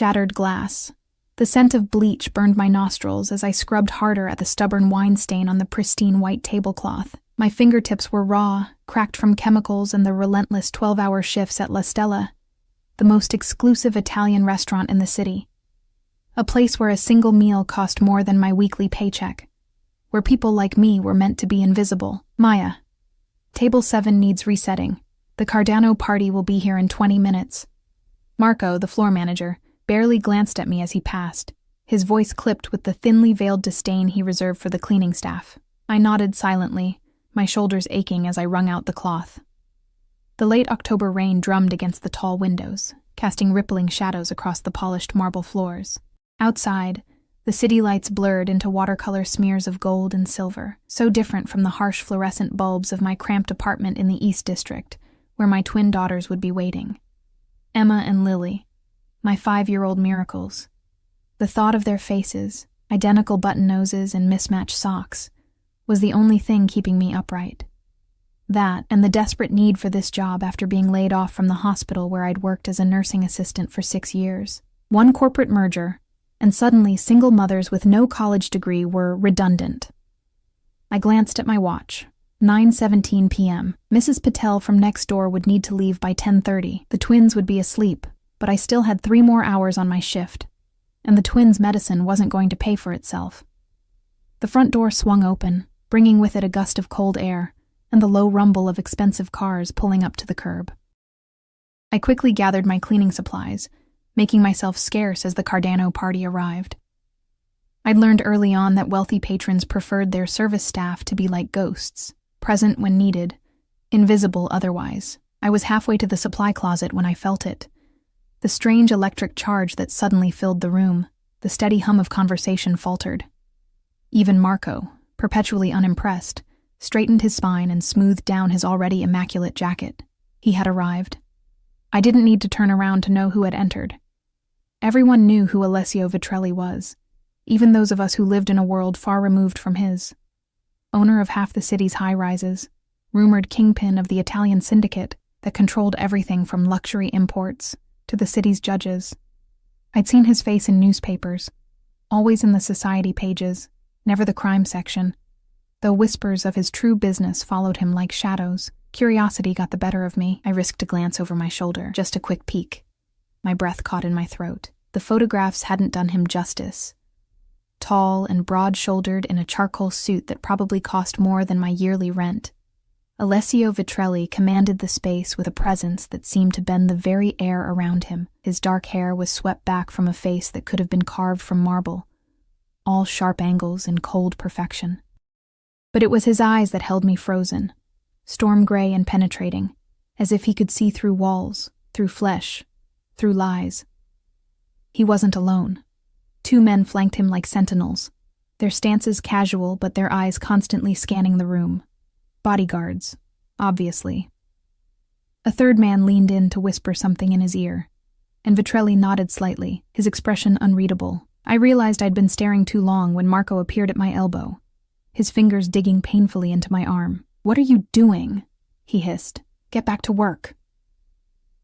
shattered glass. The scent of bleach burned my nostrils as I scrubbed harder at the stubborn wine stain on the pristine white tablecloth. My fingertips were raw, cracked from chemicals and the relentless 12-hour shifts at La Stella, the most exclusive Italian restaurant in the city. A place where a single meal cost more than my weekly paycheck, where people like me were meant to be invisible. Maya. Table 7 needs resetting. The Cardano party will be here in 20 minutes. Marco, the floor manager, barely glanced at me as he passed, his voice clipped with the thinly veiled disdain he reserved for the cleaning staff. I nodded silently, my shoulders aching as I wrung out the cloth. The late October rain drummed against the tall windows, casting rippling shadows across the polished marble floors. Outside, the city lights blurred into watercolor smears of gold and silver, so different from the harsh fluorescent bulbs of my cramped apartment in the East District, where my twin daughters would be waiting. Emma and Lily, my 5-year-old miracles. The thought of their faces, identical button noses and mismatched socks, was the only thing keeping me upright. That, and the desperate need for this job after being laid off from the hospital where I'd worked as a nursing assistant for 6 years. One corporate merger, and suddenly single mothers with no college degree were redundant. I glanced at my watch. 9:17 p.m. Mrs. Patel from next door would need to leave by 10:30. The twins would be asleep, but I still had 3 more hours on my shift, and the twins' medicine wasn't going to pay for itself. The front door swung open, bringing with it a gust of cold air and the low rumble of expensive cars pulling up to the curb. I quickly gathered my cleaning supplies, making myself scarce as the Cardano party arrived. I'd learned early on that wealthy patrons preferred their service staff to be like ghosts, present when needed, invisible otherwise. I was halfway to the supply closet when I felt it. The strange electric charge that suddenly filled the room, the steady hum of conversation faltered. Even Marco, perpetually unimpressed, straightened his spine and smoothed down his already immaculate jacket. He had arrived. I didn't need to turn around to know who had entered. Everyone knew who Alessio Vitrelli was, even those of us who lived in a world far removed from his. Owner of half the city's high-rises, rumored kingpin of the Italian syndicate that controlled everything from luxury imports to the city's judges. I'd seen his face in newspapers, always in the society pages, never the crime section, though whispers of his true business followed him like shadows. Curiosity got the better of me. I risked a glance over my shoulder, just a quick peek. My breath caught in my throat. The photographs hadn't done him justice. Tall and broad-shouldered in a charcoal suit that probably cost more than my yearly rent, Alessio Vitrelli commanded the space with a presence that seemed to bend the very air around him. His dark hair was swept back from a face that could have been carved from marble, all sharp angles and cold perfection. But it was his eyes that held me frozen, storm gray and penetrating, as if he could see through walls, through flesh, through lies. He wasn't alone. 2 men flanked him like sentinels, their stances casual but their eyes constantly scanning the room. Bodyguards, obviously. A 3rd man leaned in to whisper something in his ear, and Vitrelli nodded slightly, his expression unreadable. I realized I'd been staring too long when Marco appeared at my elbow, his fingers digging painfully into my arm. "What are you doing?" he hissed. "Get back to work."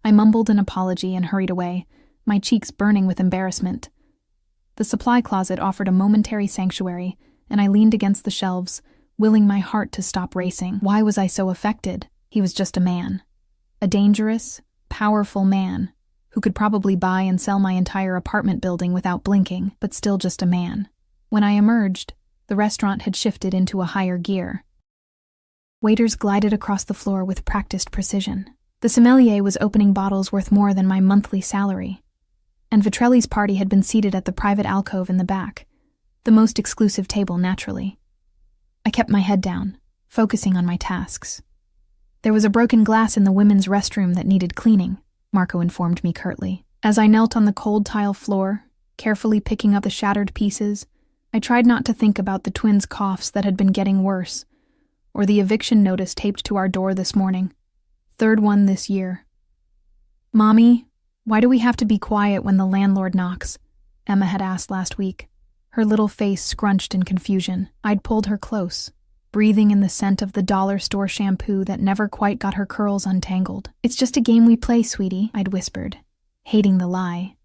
I mumbled an apology and hurried away, my cheeks burning with embarrassment. The supply closet offered a momentary sanctuary, and I leaned against the shelves, willing my heart to stop racing. Why was I so affected? He was just a man. A dangerous, powerful man, who could probably buy and sell my entire apartment building without blinking, but still just a man. When I emerged, the restaurant had shifted into a higher gear. Waiters glided across the floor with practiced precision. The sommelier was opening bottles worth more than my monthly salary, and Vitrelli's party had been seated at the private alcove in the back, the most exclusive table naturally. I kept my head down, focusing on my tasks. There was a broken glass in the women's restroom that needed cleaning, Marco informed me curtly. As I knelt on the cold tile floor, carefully picking up the shattered pieces, I tried not to think about the twins' coughs that had been getting worse, or the eviction notice taped to our door this morning. 3rd one this year. "Mommy, why do we have to be quiet when the landlord knocks?" Emma had asked last week, her little face scrunched in confusion. I'd pulled her close, breathing in the scent of the dollar store shampoo that never quite got her curls untangled. "It's just a game we play, sweetie," I'd whispered, hating the lie.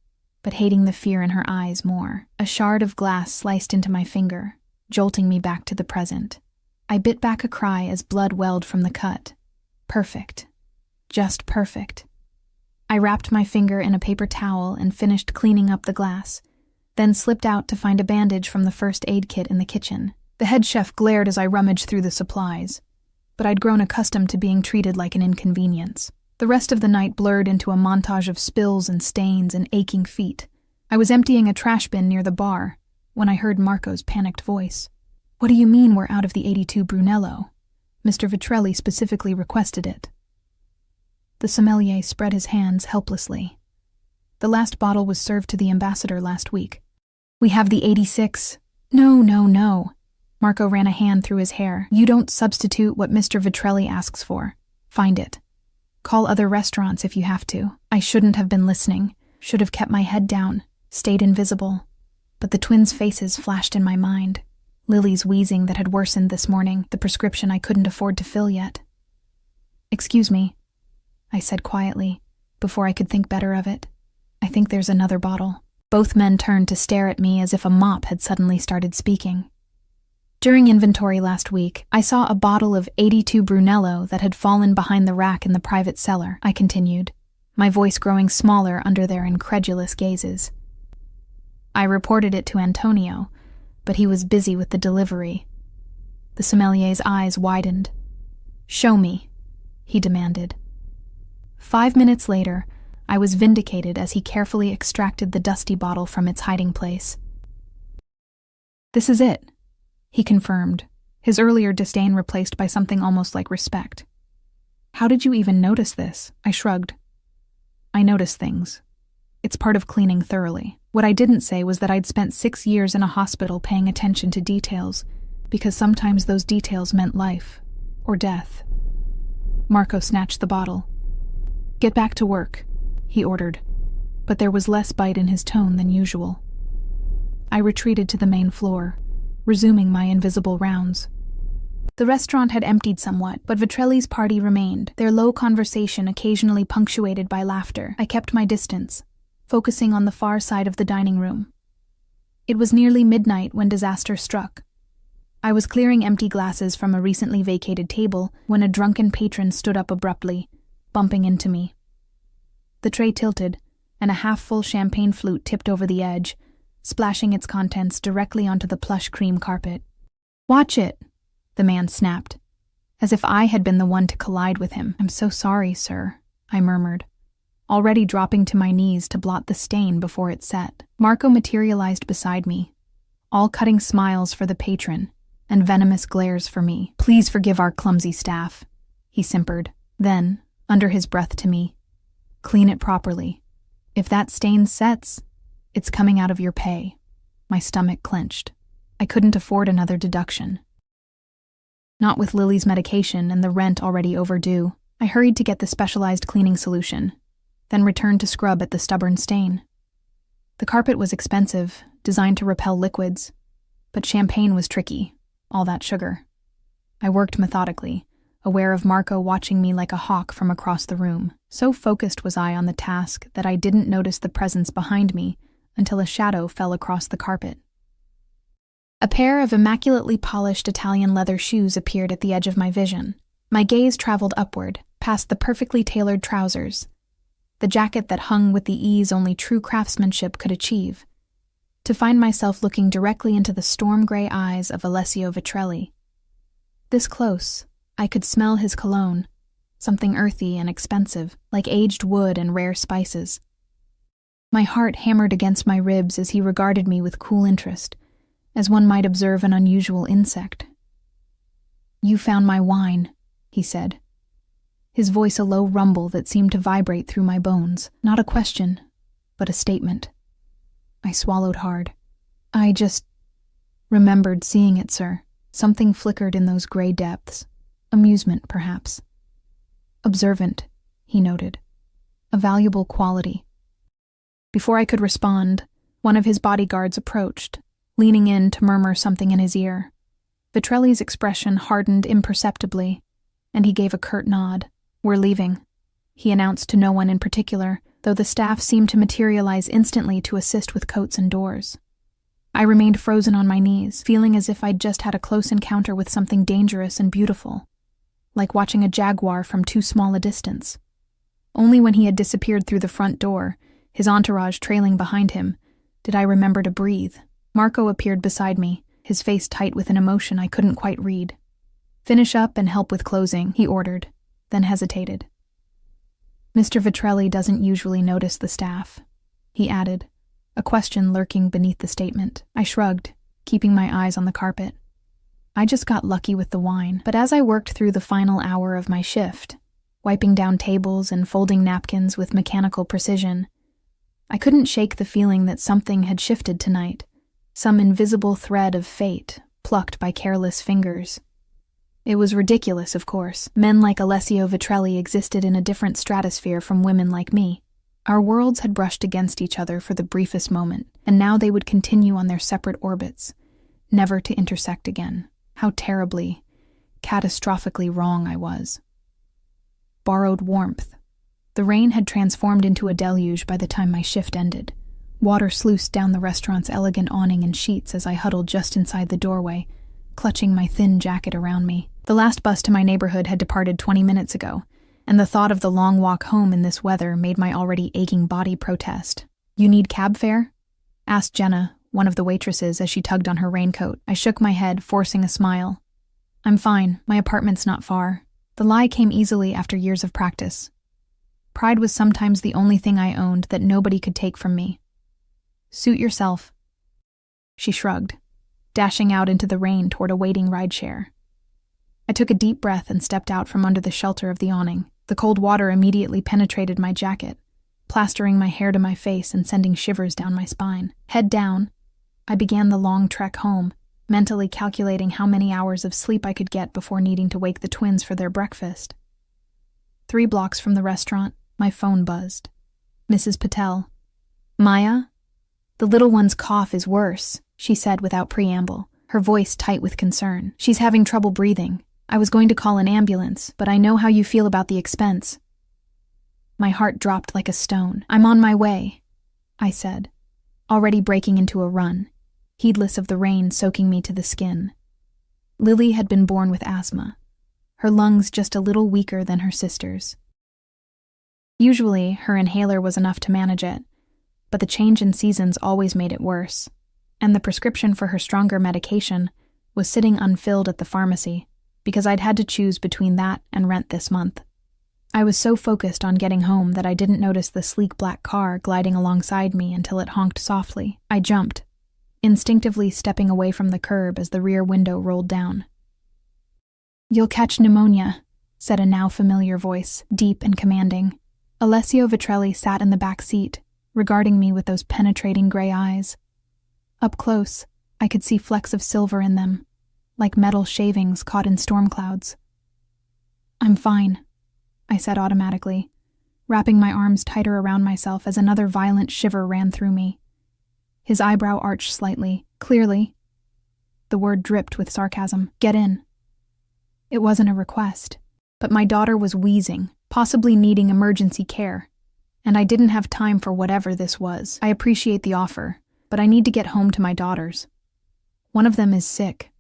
but hating the fear in her eyes more. A shard of glass sliced into my finger, jolting me back to the present. I bit back a cry as blood welled from the cut. Perfect. Just perfect. I wrapped my finger in a paper towel and finished cleaning up the glass, then slipped out to find a bandage from the first aid kit in the kitchen. The head chef glared as I rummaged through the supplies, but I'd grown accustomed to being treated like an inconvenience. The rest of the night blurred into a montage of spills and stains and aching feet. I was emptying a trash bin near the bar when I heard Marco's panicked voice. "What do you mean we're out of the 82 Brunello? Mr. Vitrelli specifically requested it." The sommelier spread his hands helplessly. "The last bottle was served to the ambassador last week. We have the 86. No. Marco ran a hand through his hair. "You don't substitute what Mr. Vitrelli asks for. Find it. Call other restaurants if you have to." I shouldn't have been listening. Should have kept my head down, stayed invisible. But the twins' faces flashed in my mind. Lily's wheezing that had worsened this morning, the prescription I couldn't afford to fill yet. "Excuse me," I said quietly, before I could think better of it. "I think there's another bottle." Both men turned to stare at me as if a mop had suddenly started speaking. "During inventory last week, I saw a bottle of 82 Brunello that had fallen behind the rack in the private cellar," I continued, my voice growing smaller under their incredulous gazes. "I reported it to Antonio, but he was busy with the delivery." The sommelier's eyes widened. "Show me," he demanded. 5 minutes later, I was vindicated as he carefully extracted the dusty bottle from its hiding place. "This is it," he confirmed, his earlier disdain replaced by something almost like respect. "How did you even notice this?" I shrugged. "I notice things. It's part of cleaning thoroughly. What I didn't say was that I'd spent 6 years in a hospital paying attention to details, because sometimes those details meant life or death." Marco snatched the bottle. "Get back to work," he ordered, but there was less bite in his tone than usual. I retreated to the main floor, resuming my invisible rounds. The restaurant had emptied somewhat, but Vitrelli's party remained, their low conversation occasionally punctuated by laughter. I kept my distance, focusing on the far side of the dining room. It was nearly midnight when disaster struck. I was clearing empty glasses from a recently vacated table when a drunken patron stood up abruptly, bumping into me. The tray tilted, and a half-full champagne flute tipped over the edge, splashing its contents directly onto the plush cream carpet. "Watch it," the man snapped, as if I had been the one to collide with him. "I'm so sorry, sir," I murmured, already dropping to my knees to blot the stain before it set. Marco materialized beside me, all cutting smiles for the patron and venomous glares for me. "Please forgive our clumsy staff," he simpered. Then, under his breath to me, "Clean it properly. If that stain sets, it's coming out of your pay." My stomach clenched. I couldn't afford another deduction. Not with Lily's medication and the rent already overdue. I hurried to get the specialized cleaning solution, then returned to scrub at the stubborn stain. The carpet was expensive, designed to repel liquids, but champagne was tricky, all that sugar. I worked methodically, aware of Marco watching me like a hawk from across the room. So focused was I on the task that I didn't notice the presence behind me until a shadow fell across the carpet. A pair of immaculately polished Italian leather shoes appeared at the edge of my vision. My gaze traveled upward, past the perfectly tailored trousers, the jacket that hung with the ease only true craftsmanship could achieve, to find myself looking directly into the storm-gray eyes of Alessio Vitrelli. This close, I could smell his cologne, something earthy and expensive, like aged wood and rare spices. My heart hammered against my ribs as he regarded me with cool interest, as one might observe an unusual insect. "You found my wine," he said, his voice a low rumble that seemed to vibrate through my bones. Not a question, but a statement. I swallowed hard. "I just remembered seeing it, sir." Something flickered in those gray depths. Amusement, perhaps. "Observant," he noted. "A valuable quality." Before I could respond, one of his bodyguards approached, leaning in to murmur something in his ear. Vitrelli's expression hardened imperceptibly, and he gave a curt nod. "We're leaving," he announced to no one in particular, though the staff seemed to materialize instantly to assist with coats and doors. I remained frozen on my knees, feeling as if I'd just had a close encounter with something dangerous and beautiful, like watching a jaguar from too small a distance. Only when he had disappeared through the front door, his entourage trailing behind him, did I remember to breathe. Marco appeared beside me, his face tight with an emotion I couldn't quite read. "Finish up and help with closing," he ordered, then hesitated. "Mr. Vitrelli doesn't usually notice the staff," he added, a question lurking beneath the statement. I shrugged, keeping my eyes on the carpet. I just got lucky with the wine, but as I worked through the final hour of my shift, wiping down tables and folding napkins with mechanical precision, I couldn't shake the feeling that something had shifted tonight, some invisible thread of fate plucked by careless fingers. It was ridiculous, of course. Men like Alessio Vitrelli existed in a different stratosphere from women like me. Our worlds had brushed against each other for the briefest moment, and now they would continue on their separate orbits, never to intersect again. How terribly, catastrophically wrong I was. Borrowed warmth. The rain had transformed into a deluge by the time my shift ended. Water sluiced down the restaurant's elegant awning and sheets as I huddled just inside the doorway, clutching my thin jacket around me. The last bus to my neighborhood had departed 20 minutes ago, and the thought of the long walk home in this weather made my already aching body protest. "You need cab fare?" asked Jenna, one of the waitresses, as she tugged on her raincoat. I shook my head, forcing a smile. "I'm fine. My apartment's not far." The lie came easily after years of practice. Pride was sometimes the only thing I owned that nobody could take from me. "Suit yourself." She shrugged, dashing out into the rain toward a waiting rideshare. I took a deep breath and stepped out from under the shelter of the awning. The cold water immediately penetrated my jacket, plastering my hair to my face and sending shivers down my spine. Head down, I began the long trek home, mentally calculating how many hours of sleep I could get before needing to wake the twins for their breakfast. 3 blocks from the restaurant, my phone buzzed. Mrs. Patel. "Maya? The little one's cough is worse," she said without preamble, her voice tight with concern. "She's having trouble breathing. I was going to call an ambulance, but I know how you feel about the expense." My heart dropped like a stone. "I'm on my way," I said, already breaking into a run, heedless of the rain soaking me to the skin. Lily had been born with asthma, her lungs just a little weaker than her sister's. Usually, her inhaler was enough to manage it, but the change in seasons always made it worse, and the prescription for her stronger medication was sitting unfilled at the pharmacy, because I'd had to choose between that and rent this month. I was so focused on getting home that I didn't notice the sleek black car gliding alongside me until it honked softly. I jumped, instinctively stepping away from the curb as the rear window rolled down. "You'll catch pneumonia," said a now familiar voice, deep and commanding. Alessio Vitrelli sat in the back seat, regarding me with those penetrating gray eyes. Up close, I could see flecks of silver in them, like metal shavings caught in storm clouds. "I'm fine," I said automatically, wrapping my arms tighter around myself as another violent shiver ran through me. His eyebrow arched slightly. "Clearly." The word dripped with sarcasm. "Get in." It wasn't a request, but my daughter was wheezing, possibly needing emergency care, and I didn't have time for whatever this was. "I appreciate the offer, but I need to get home to my daughters. One of them is sick."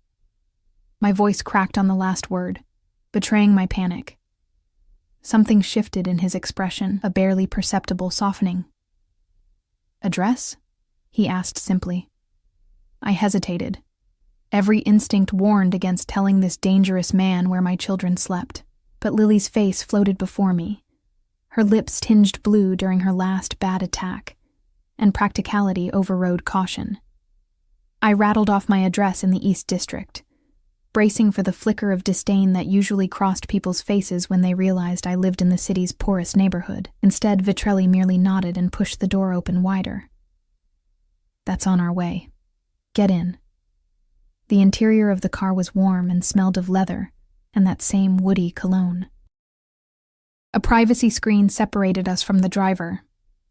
My voice cracked on the last word, betraying my panic. Something shifted in his expression, a barely perceptible softening. "Address?" he asked simply. I hesitated. Every instinct warned against telling this dangerous man where my children slept, but Lily's face floated before me, her lips tinged blue during her last bad attack, and practicality overrode caution. I rattled off my address in the East District, bracing for the flicker of disdain that usually crossed people's faces when they realized I lived in the city's poorest neighborhood. Instead, Vitrelli merely nodded and pushed the door open wider. "That's on our way. Get in." The interior of the car was warm and smelled of leather and that same woody cologne. A privacy screen separated us from the driver.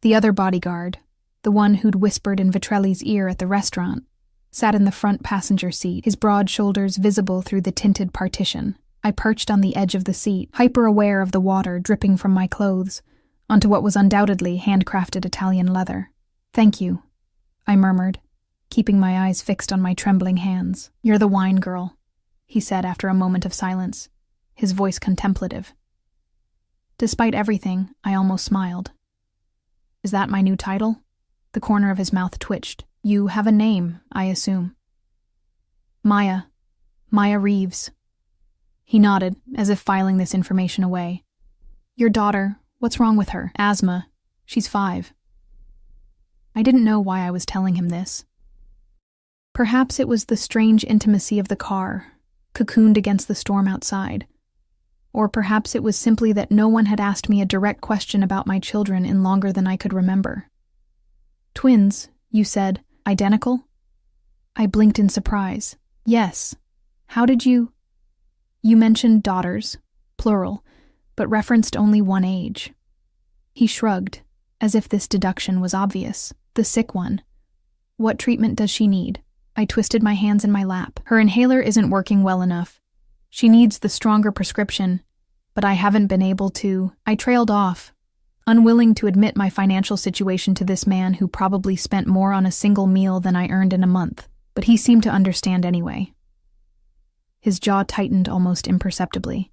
The other bodyguard, the one who'd whispered in Vitrelli's ear at the restaurant, sat in the front passenger seat, his broad shoulders visible through the tinted partition. I perched on the edge of the seat, hyper-aware of the water dripping from my clothes, onto what was undoubtedly handcrafted Italian leather. "Thank you," I murmured, keeping my eyes fixed on my trembling hands. "You're the wine girl," he said after a moment of silence, his voice contemplative. Despite everything, I almost smiled. "Is that my new title?" The corner of his mouth twitched. "You have a name, I assume." "Maya Reeves." He nodded, as if filing this information away. "Your daughter, what's wrong with her?" "Asthma. She's 5. I didn't know why I was telling him this. Perhaps it was the strange intimacy of the car, cocooned against the storm outside. Or perhaps it was simply that no one had asked me a direct question about my children in longer than I could remember. "Twins, you said, identical?" I blinked in surprise. "Yes. How did you—" "You mentioned daughters, plural, but referenced only one age." He shrugged, as if this deduction was obvious. "The sick one. What treatment does she need?" I twisted my hands in my lap. "Her inhaler isn't working well enough. She needs the stronger prescription, but I haven't been able to—" I trailed off, unwilling to admit my financial situation to this man who probably spent more on a single meal than I earned in a month, but he seemed to understand anyway. His jaw tightened almost imperceptibly.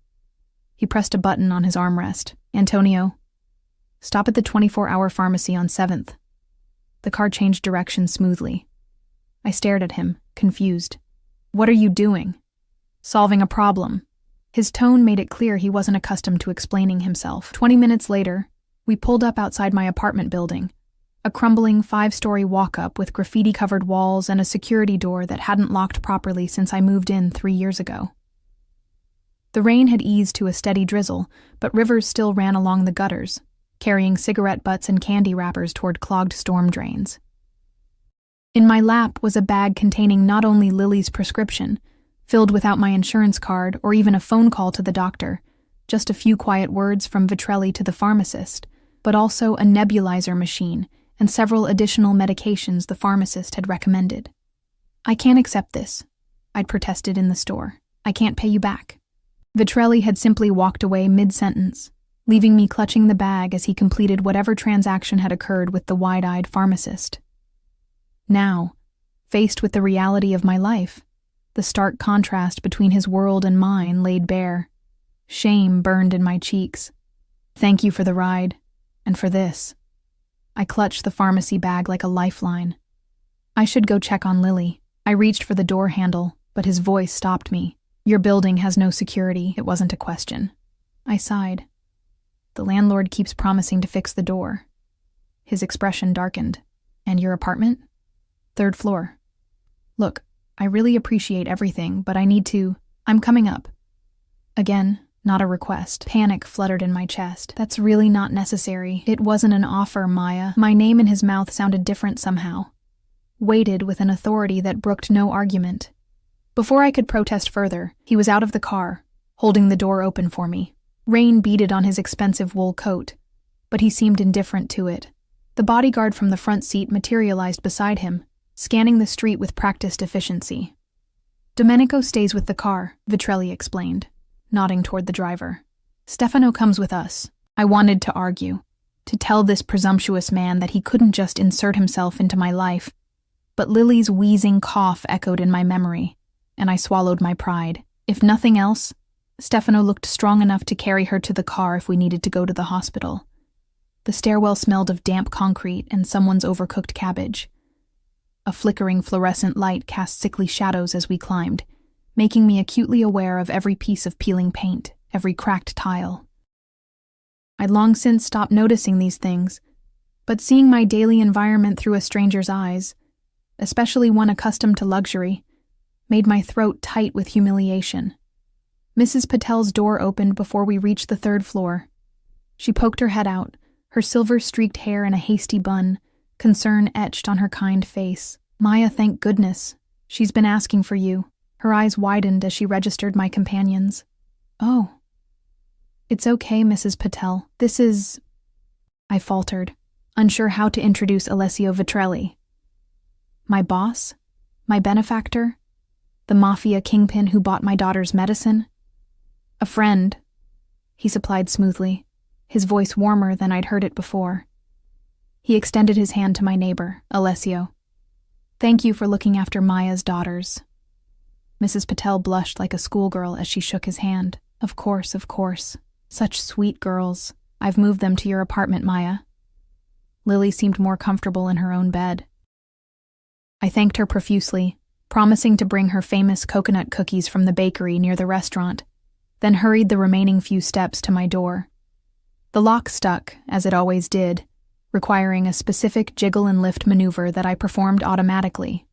He pressed a button on his armrest. "Antonio, stop at the 24-hour pharmacy on 7th. The car changed direction smoothly. I stared at him, confused. "What are you doing?" "Solving a problem." His tone made it clear he wasn't accustomed to explaining himself. 20 minutes later, we pulled up outside my apartment building, a crumbling 5-story walk-up with graffiti-covered walls and a security door that hadn't locked properly since I moved in 3 years ago. The rain had eased to a steady drizzle, but rivers still ran along the gutters, carrying cigarette butts and candy wrappers toward clogged storm drains. In my lap was a bag containing not only Lily's prescription, filled without my insurance card or even a phone call to the doctor, just a few quiet words from Vitrelli to the pharmacist, but also a nebulizer machine and several additional medications the pharmacist had recommended. "I can't accept this," I'd protested in the store. "I can't pay you back." Vitrelli had simply walked away mid-sentence, leaving me clutching the bag as he completed whatever transaction had occurred with the wide-eyed pharmacist. Now, faced with the reality of my life, the stark contrast between his world and mine laid bare. Shame burned in my cheeks. "Thank you for the ride, and for this." I clutched the pharmacy bag like a lifeline. I should go check on Lily. I reached for the door handle, but his voice stopped me. "Your building has no security." It wasn't a question. I sighed. "The landlord keeps promising to fix the door." His expression darkened. "And your apartment?" "3rd floor." "Look, I really appreciate everything, but I need to— I'm coming up." Again, not a request. Panic fluttered in my chest. "That's really not necessary. It wasn't an offer, Maya." My name in his mouth sounded different somehow, weighted with an authority that brooked no argument. Before I could protest further, he was out of the car, holding the door open for me. Rain beaded on his expensive wool coat, but he seemed indifferent to it. The bodyguard from the front seat materialized beside him, scanning the street with practiced efficiency. "Domenico stays with the car," Vitrelli explained, nodding toward the driver. "Stefano comes with us." I wanted to argue, to tell this presumptuous man that he couldn't just insert himself into my life, but Lily's wheezing cough echoed in my memory, and I swallowed my pride. If nothing else, Stefano looked strong enough to carry her to the car if we needed to go to the hospital. The stairwell smelled of damp concrete and someone's overcooked cabbage. A flickering fluorescent light cast sickly shadows as we climbed, making me acutely aware of every piece of peeling paint, every cracked tile. I'd long since stopped noticing these things, but seeing my daily environment through a stranger's eyes, especially one accustomed to luxury, made my throat tight with humiliation. Mrs. Patel's door opened before we reached the 3rd floor. She poked her head out, her silver-streaked hair in a hasty bun, concern etched on her kind face. "Maya, thank goodness. She's been asking for you." Her eyes widened as she registered my companions. "Oh. It's okay, Mrs. Patel. This is—" I faltered, unsure how to introduce Alessio Vitrelli. My boss? My benefactor? The Mafia kingpin who bought my daughter's medicine? "A friend," he supplied smoothly. his voice warmer than I'd heard it before. He extended his hand to my neighbor, Alessio. "Thank you for looking after Maya's daughters." Mrs. Patel blushed like a schoolgirl as she shook his hand. Of course. Such sweet girls. I've moved them to your apartment, Maya." Lily seemed more comfortable in her own bed. I thanked her profusely, promising to bring her famous coconut cookies from the bakery near the restaurant, then hurried the remaining few steps to my door. The lock stuck, as it always did, requiring a specific jiggle and lift maneuver that I performed automatically.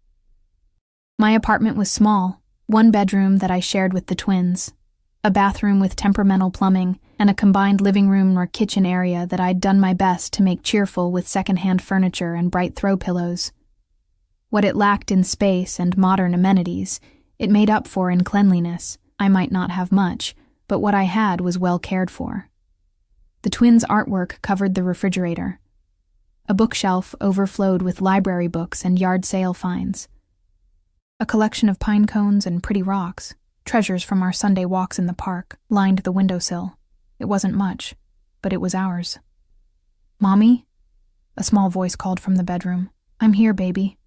My apartment was small, one bedroom that I shared with the twins, a bathroom with temperamental plumbing, and a combined living room or kitchen area that I'd done my best to make cheerful with secondhand furniture and bright throw pillows. What it lacked in space and modern amenities, it made up for in cleanliness. I might not have much, but what I had was well cared for. The twins' artwork covered the refrigerator. A bookshelf overflowed with library books and yard sale finds. A collection of pine cones and pretty rocks, treasures from our Sunday walks in the park, lined the windowsill. It wasn't much, but it was ours. "Mommy?" A small voice called from the bedroom. "I'm here, baby,"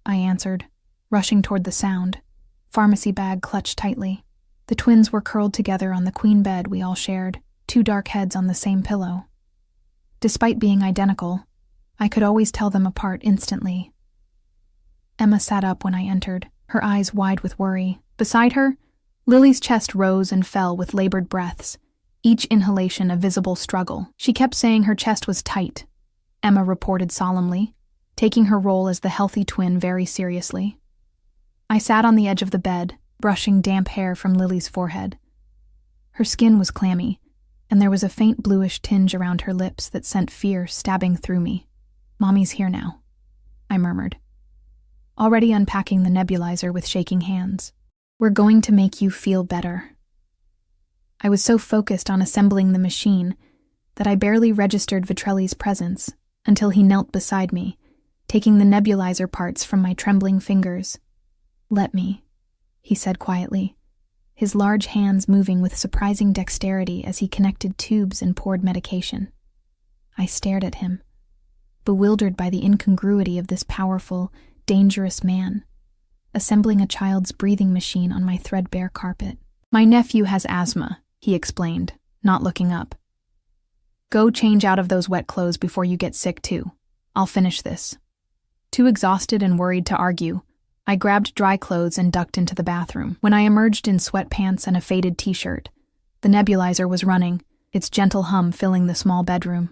I answered, rushing toward the sound, pharmacy bag clutched tightly. The twins were curled together on the queen bed we all shared, two dark heads on the same pillow. Despite being identical, I could always tell them apart instantly. Emma sat up when I entered, her eyes wide with worry. Beside her, Lily's chest rose and fell with labored breaths, each inhalation a visible struggle. She kept saying her chest was tight, Emma reported solemnly, taking her role as the healthy twin very seriously. I sat on the edge of the bed, brushing damp hair from Lily's forehead. Her skin was clammy, and there was a faint bluish tinge around her lips that sent fear stabbing through me. "Mommy's here now," I murmured, already unpacking the nebulizer with shaking hands. "We're going to make you feel better." I was so focused on assembling the machine that I barely registered Vitrelli's presence until he knelt beside me, taking the nebulizer parts from my trembling fingers. "Let me," he said quietly, his large hands moving with surprising dexterity as he connected tubes and poured medication. I stared at him, bewildered by the incongruity of this powerful, dangerous man, assembling a child's breathing machine on my threadbare carpet. "My nephew has asthma," he explained, not looking up. "Go change out of those wet clothes before you get sick too. I'll finish this." Too exhausted and worried to argue, I grabbed dry clothes and ducked into the bathroom. When I emerged in sweatpants and a faded t-shirt, the nebulizer was running, its gentle hum filling the small bedroom.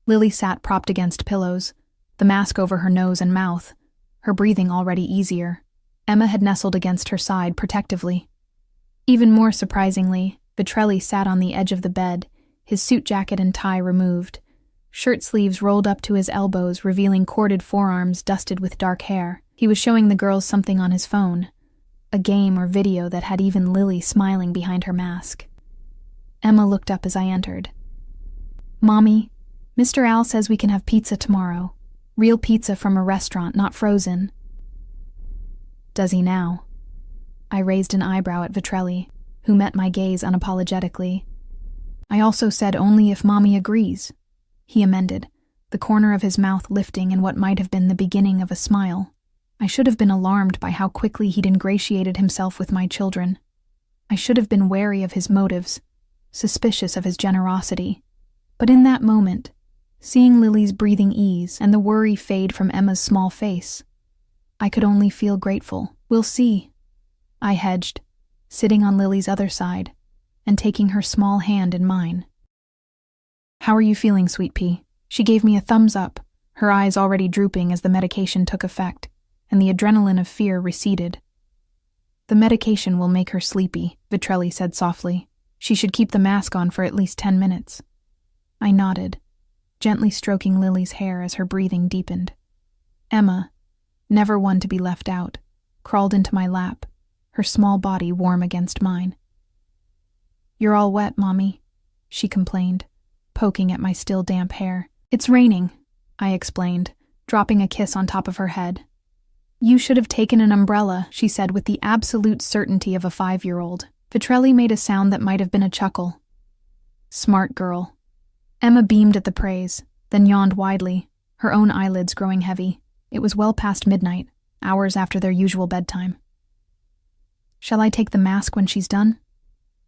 Lily sat propped against pillows, the mask over her nose and mouth, her breathing already easier. Emma had nestled against her side protectively. Even more surprisingly, Vitrelli sat on the edge of the bed, his suit jacket and tie removed, shirt sleeves rolled up to his elbows, revealing corded forearms dusted with dark hair. He was showing the girls something on his phone, a game or video that had even Lily smiling behind her mask. Emma looked up as I entered. "Mommy, Mr. Al says we can have pizza tomorrow. Real pizza from a restaurant, not frozen." "Does he now?" I raised an eyebrow at Vitrelli, who met my gaze unapologetically. "I also said only if Mommy agrees," he amended, the corner of his mouth lifting in what might have been the beginning of a smile. I should have been alarmed by how quickly he'd ingratiated himself with my children. I should have been wary of his motives, suspicious of his generosity. But in that moment, seeing Lily's breathing ease and the worry fade from Emma's small face, I could only feel grateful. "We'll see," I hedged, sitting on Lily's other side and taking her small hand in mine. "How are you feeling, Sweet Pea?" She gave me a thumbs up, her eyes already drooping as the medication took effect, and the adrenaline of fear receded. "The medication will make her sleepy," Vitrelli said softly. "She should keep the mask on for at least 10 minutes. I nodded, gently stroking Lily's hair as her breathing deepened. Emma, never one to be left out, crawled into my lap, her small body warm against mine. "You're all wet, Mommy," she complained, poking at my still damp hair. "It's raining," I explained, dropping a kiss on top of her head. "You should have taken an umbrella," she said with the absolute certainty of a 5-year-old. Vitrelli made a sound that might have been a chuckle. "Smart girl," Emma beamed at the praise, then yawned widely, her own eyelids growing heavy. It was well past midnight, hours after their usual bedtime. "Shall I take the mask when she's done?"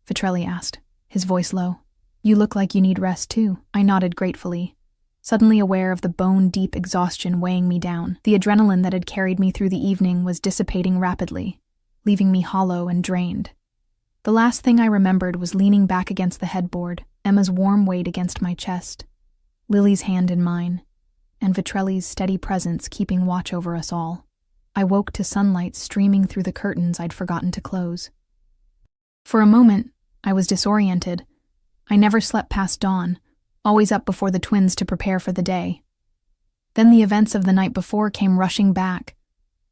Vitrelli asked, his voice low. "You look like you need rest too." I nodded gratefully, suddenly aware of the bone-deep exhaustion weighing me down. The adrenaline that had carried me through the evening was dissipating rapidly, leaving me hollow and drained. The last thing I remembered was leaning back against the headboard, Emma's warm weight against my chest, Lily's hand in mine, and Vitrelli's steady presence keeping watch over us all. I woke to sunlight streaming through the curtains I'd forgotten to close. For a moment, I was disoriented. I never slept past dawn, always up before the twins to prepare for the day. Then the events of the night before came rushing back.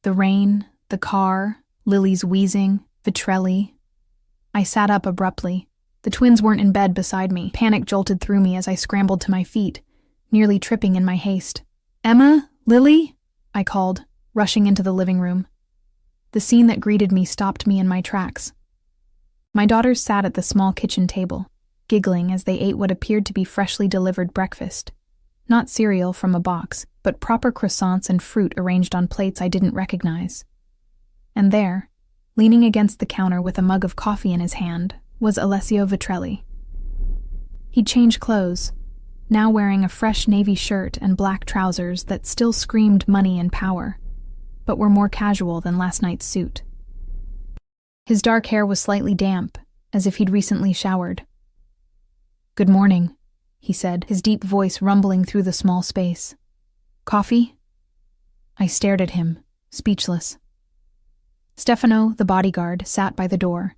The rain, the car, Lily's wheezing, Vitrelli. I sat up abruptly. The twins weren't in bed beside me. Panic jolted through me as I scrambled to my feet, nearly tripping in my haste. "Emma? Lily?" I called, rushing into the living room. The scene that greeted me stopped me in my tracks. My daughters sat at the small kitchen table, giggling as they ate what appeared to be freshly delivered breakfast. Not cereal from a box, but proper croissants and fruit arranged on plates I didn't recognize. And there, leaning against the counter with a mug of coffee in his hand, was Alessio Vitrelli. He'd changed clothes, now wearing a fresh navy shirt and black trousers that still screamed money and power, but were more casual than last night's suit. His dark hair was slightly damp, as if he'd recently showered. "Good morning," he said, his deep voice rumbling through the small space. "Coffee?" I stared at him, speechless. Stefano, the bodyguard, sat by the door,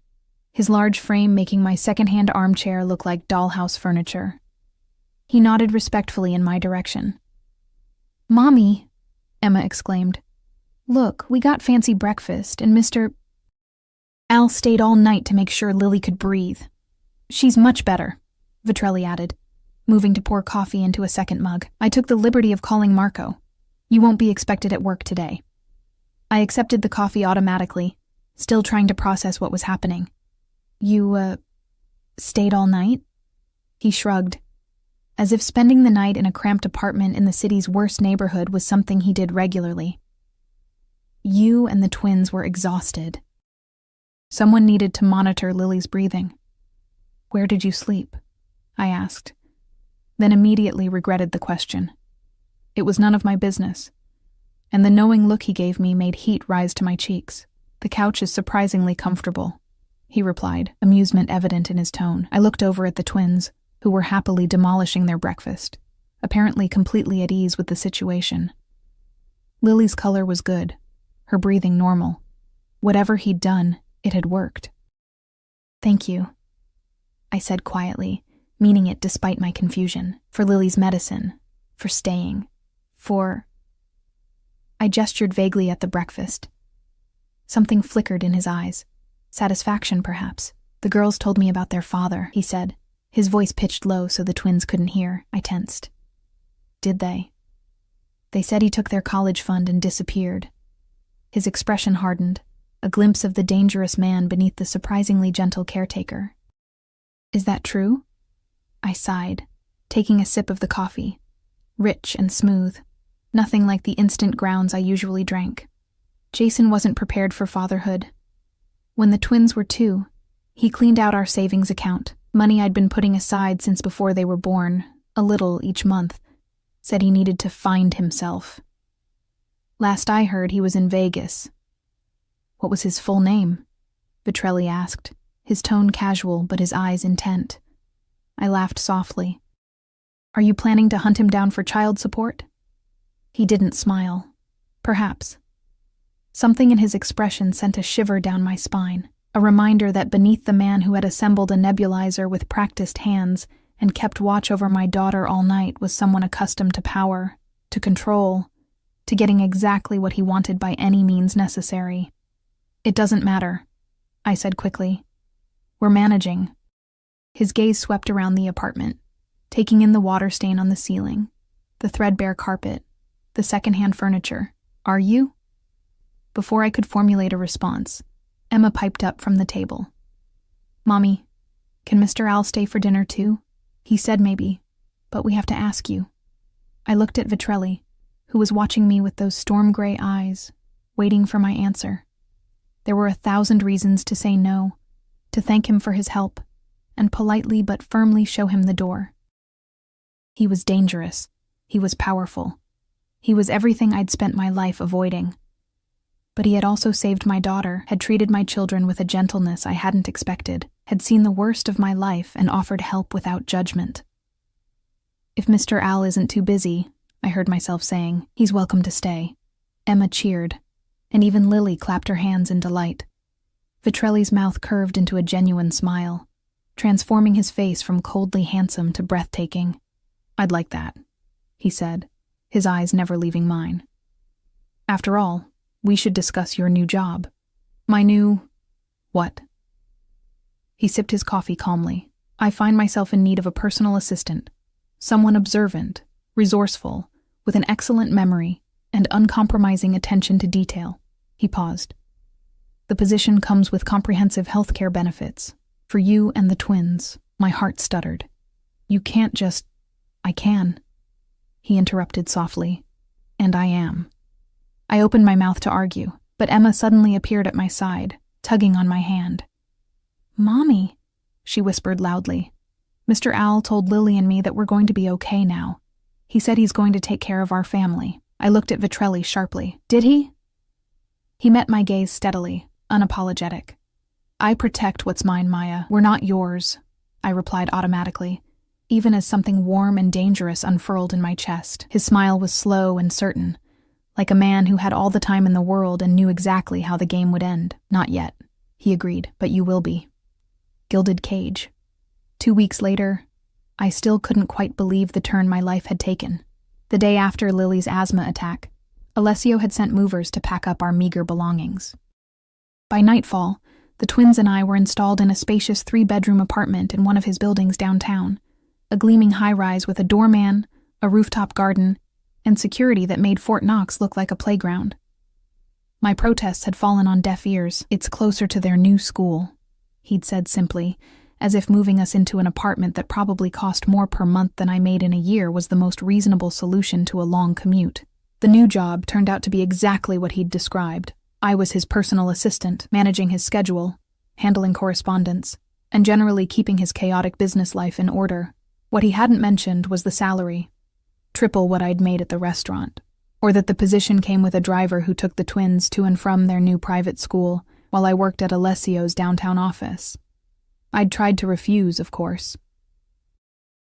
his large frame making my second-hand armchair look like dollhouse furniture. He nodded respectfully in my direction. "Mommy," Emma exclaimed. "Look, we got fancy breakfast, and Mr. Al stayed all night to make sure Lily could breathe. She's much better," Vitrelli added, moving to pour coffee into a second mug. "I took the liberty of calling Marco. You won't be expected at work today." I accepted the coffee automatically, still trying to process what was happening. You, stayed all night?" He shrugged, as if spending the night in a cramped apartment in the city's worst neighborhood was something he did regularly. "You and the twins were exhausted. Someone needed to monitor Lily's breathing." "Where did you sleep?" I asked, then immediately regretted the question. It was none of my business, and the knowing look he gave me made heat rise to my cheeks. "The couch is surprisingly comfortable," he replied, amusement evident in his tone. I looked over at the twins, who were happily demolishing their breakfast, apparently completely at ease with the situation. Lily's color was good, her breathing normal. Whatever he'd done, it had worked. "Thank you," I said quietly, meaning it despite my confusion. "For Lily's medicine, for staying, for—" I gestured vaguely at the breakfast. Something flickered in his eyes. Satisfaction, perhaps. "The girls told me about their father," he said, his voice pitched low so the twins couldn't hear. I tensed. "Did they?" "They said he took their college fund and disappeared." His expression hardened, a glimpse of the dangerous man beneath the surprisingly gentle caretaker. "Is that true?" I sighed, taking a sip of the coffee. Rich and smooth, nothing like the instant grounds I usually drank. Jason wasn't prepared for fatherhood. When the twins were 2, he cleaned out our savings account, money I'd been putting aside since before they were born, a little each month, said he needed to find himself. Last I heard, he was in Vegas. "What was his full name?" Vitrelli asked, his tone casual but his eyes intent. I laughed softly. "Are you planning to hunt him down for child support?" He didn't smile. Perhaps. Something in his expression sent a shiver down my spine, a reminder that beneath the man who had assembled a nebulizer with practiced hands and kept watch over my daughter all night was someone accustomed to power, to control, to getting exactly what he wanted by any means necessary. "It doesn't matter," I said quickly. "We're managing." His gaze swept around the apartment, taking in the water stain on the ceiling, the threadbare carpet, the secondhand furniture. "Are you?" Before I could formulate a response, Emma piped up from the table. "Mommy, can Mr. Al stay for dinner too? He said maybe." But we have to ask you." I looked at Vitrelli, who was watching me with those storm-gray eyes, waiting for my answer. There were 1,000 reasons to say no, to thank him for his help, and politely but firmly show him the door. He was dangerous. He was powerful. He was everything I'd spent my life avoiding. But he had also saved my daughter, had treated my children with a gentleness I hadn't expected, had seen the worst of my life and offered help without judgment. "If Mr. Al isn't too busy," I heard myself saying, "he's welcome to stay." Emma cheered, and even Lily clapped her hands in delight. Vitrelli's mouth curved into a genuine smile, transforming his face from coldly handsome to breathtaking. "I'd like that," he said, his eyes never leaving mine. "After all, we should discuss your new job." "My new... what?" He sipped his coffee calmly. "I find myself in need of a personal assistant, someone observant, resourceful, with an excellent memory, and uncompromising attention to detail." He paused. "The position comes with comprehensive healthcare benefits, for you and the twins." My heart stuttered. "You can't just..." "I can," he interrupted softly, "and I am." I opened my mouth to argue, but Emma suddenly appeared at my side, tugging on my hand. "Mommy," she whispered loudly, "Mr. Al told Lily and me that we're going to be okay now. He said he's going to take care of our family." I looked at Vitrelli sharply. "Did he?" He met my gaze steadily, unapologetic. "I protect what's mine, Maya. We're not yours," I replied automatically, even as something warm and dangerous unfurled in my chest. His smile was slow and certain, like a man who had all the time in the world and knew exactly how the game would end. "Not yet," he agreed, "but you will be." Gilded cage. 2 weeks later, I still couldn't quite believe the turn my life had taken. The day after Lily's asthma attack, Alessio had sent movers to pack up our meager belongings. By nightfall, the twins and I were installed in a spacious 3-bedroom apartment in one of his buildings downtown, a gleaming high-rise with a doorman, a rooftop garden, and security that made Fort Knox look like a playground. My protests had fallen on deaf ears. "It's closer to their new school," he'd said simply, as if moving us into an apartment that probably cost more per month than I made in a year was the most reasonable solution to a long commute. The new job turned out to be exactly what he'd described. I was his personal assistant, managing his schedule, handling correspondence, and generally keeping his chaotic business life in order. What he hadn't mentioned was the salary, triple what I'd made at the restaurant, or that the position came with a driver who took the twins to and from their new private school while I worked at Alessio's downtown office. I'd tried to refuse, of course.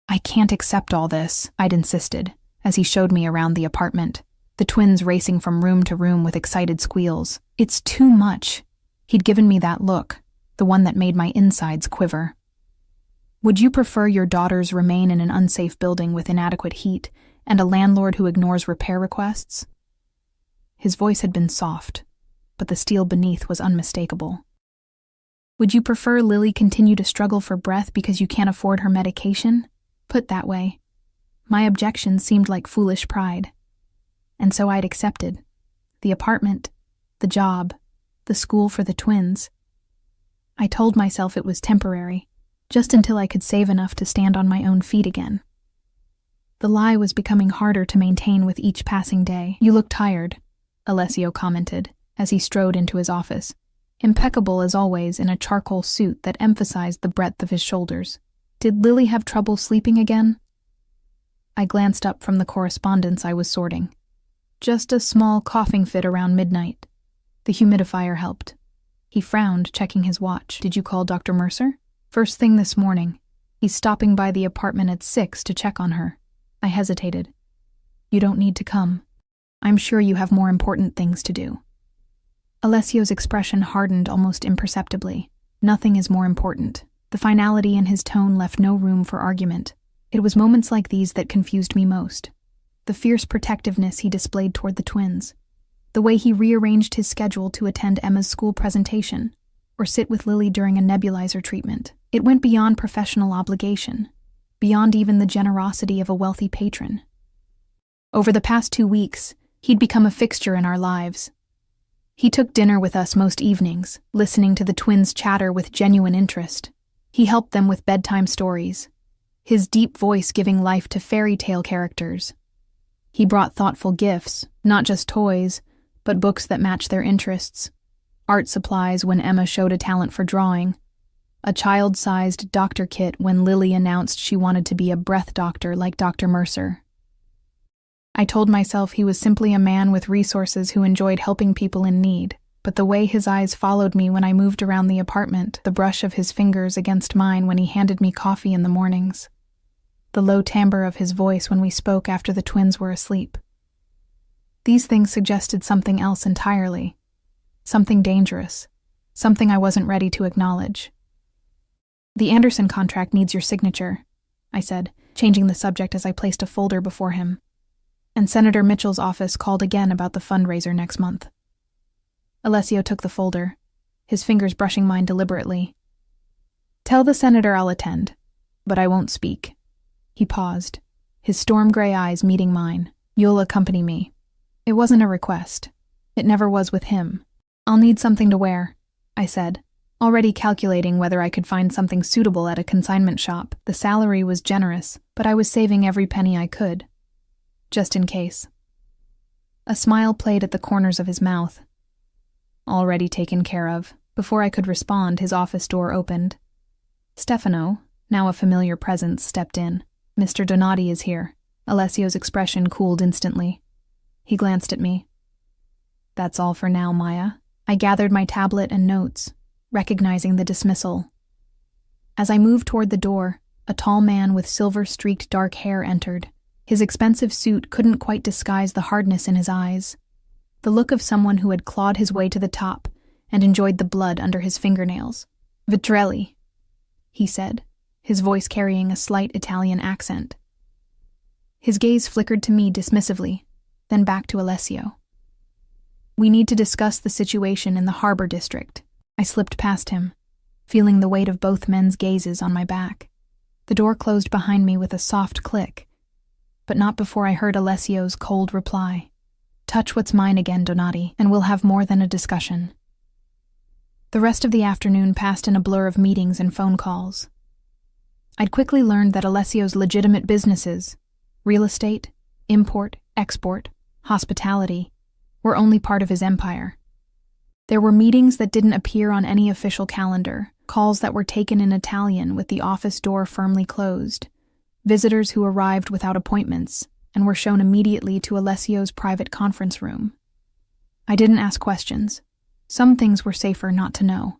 "I can't accept all this," I'd insisted, as he showed me around the apartment, the twins racing from room to room with excited squeals. "It's too much." He'd given me that look, the one that made my insides quiver. "Would you prefer your daughters remain in an unsafe building with inadequate heat and a landlord who ignores repair requests?" His voice had been soft, but the steel beneath was unmistakable. "Would you prefer Lily continue to struggle for breath because you can't afford her medication?" Put that way, my objections seemed like foolish pride. And so I'd accepted. The apartment, the job, the school for the twins. I told myself it was temporary, just until I could save enough to stand on my own feet again. The lie was becoming harder to maintain with each passing day. "You look tired," Alessio commented, as he strode into his office, impeccable as always in a charcoal suit that emphasized the breadth of his shoulders. "Did Lily have trouble sleeping again?" I glanced up from the correspondence I was sorting. "Just a small coughing fit around midnight." The humidifier helped. He frowned, checking his watch. "Did you call Dr. Mercer?" "First thing this morning. He's stopping by the apartment at 6 to check on her." I hesitated. "You don't need to come. I'm sure you have more important things to do." Alessio's expression hardened almost imperceptibly. "Nothing is more important." The finality in his tone left no room for argument. It was moments like these that confused me most. The fierce protectiveness he displayed toward the twins. The way he rearranged his schedule to attend Emma's school presentation, or sit with Lily during a nebulizer treatment. It went beyond professional obligation, beyond even the generosity of a wealthy patron. Over the past 2 weeks, he'd become a fixture in our lives. He took dinner with us most evenings, listening to the twins chatter with genuine interest. He helped them with bedtime stories, his deep voice giving life to fairy tale characters. He brought thoughtful gifts, not just toys, but books that matched their interests, art supplies when Emma showed a talent for drawing, a child-sized doctor kit when Lily announced she wanted to be a breath doctor like Dr. Mercer. I told myself he was simply a man with resources who enjoyed helping people in need, but the way his eyes followed me when I moved around the apartment, the brush of his fingers against mine when he handed me coffee in the mornings, the low timbre of his voice when we spoke after the twins were asleep. These things suggested something else entirely, something dangerous, something I wasn't ready to acknowledge. "The Anderson contract needs your signature," I said, changing the subject as I placed a folder before him. "And Senator Mitchell's office called again about the fundraiser next month." Alessio took the folder, his fingers brushing mine deliberately. "Tell the senator I'll attend, but I won't speak." He paused, his storm-gray eyes meeting mine. "You'll accompany me." It wasn't a request. It never was with him. "I'll need something to wear," I said, already calculating whether I could find something suitable at a consignment shop. The salary was generous, but I was saving every penny I could, just in case. A smile played at the corners of his mouth. Already taken care of. Before I could respond, his office door opened. Stefano, now a familiar presence, stepped in. "Mr. Donati is here." Alessio's expression cooled instantly. He glanced at me. "That's all for now, Maya." I gathered my tablet and notes, recognizing the dismissal. As I moved toward the door, a tall man with silver-streaked dark hair entered. His expensive suit couldn't quite disguise the hardness in his eyes, the look of someone who had clawed his way to the top and enjoyed the blood under his fingernails. "Vitrelli," he said, his voice carrying a slight Italian accent. His gaze flickered to me dismissively, then back to Alessio. "We need to discuss the situation in the harbor district." I slipped past him, feeling the weight of both men's gazes on my back. The door closed behind me with a soft click, but not before I heard Alessio's cold reply. "Touch what's mine again, Donati, and we'll have more than a discussion." The rest of the afternoon passed in a blur of meetings and phone calls. I'd quickly learned that Alessio's legitimate businesses, real estate, import, export, hospitality, were only part of his empire. There were meetings that didn't appear on any official calendar, calls that were taken in Italian with the office door firmly closed, visitors who arrived without appointments and were shown immediately to Alessio's private conference room. I didn't ask questions. Some things were safer not to know.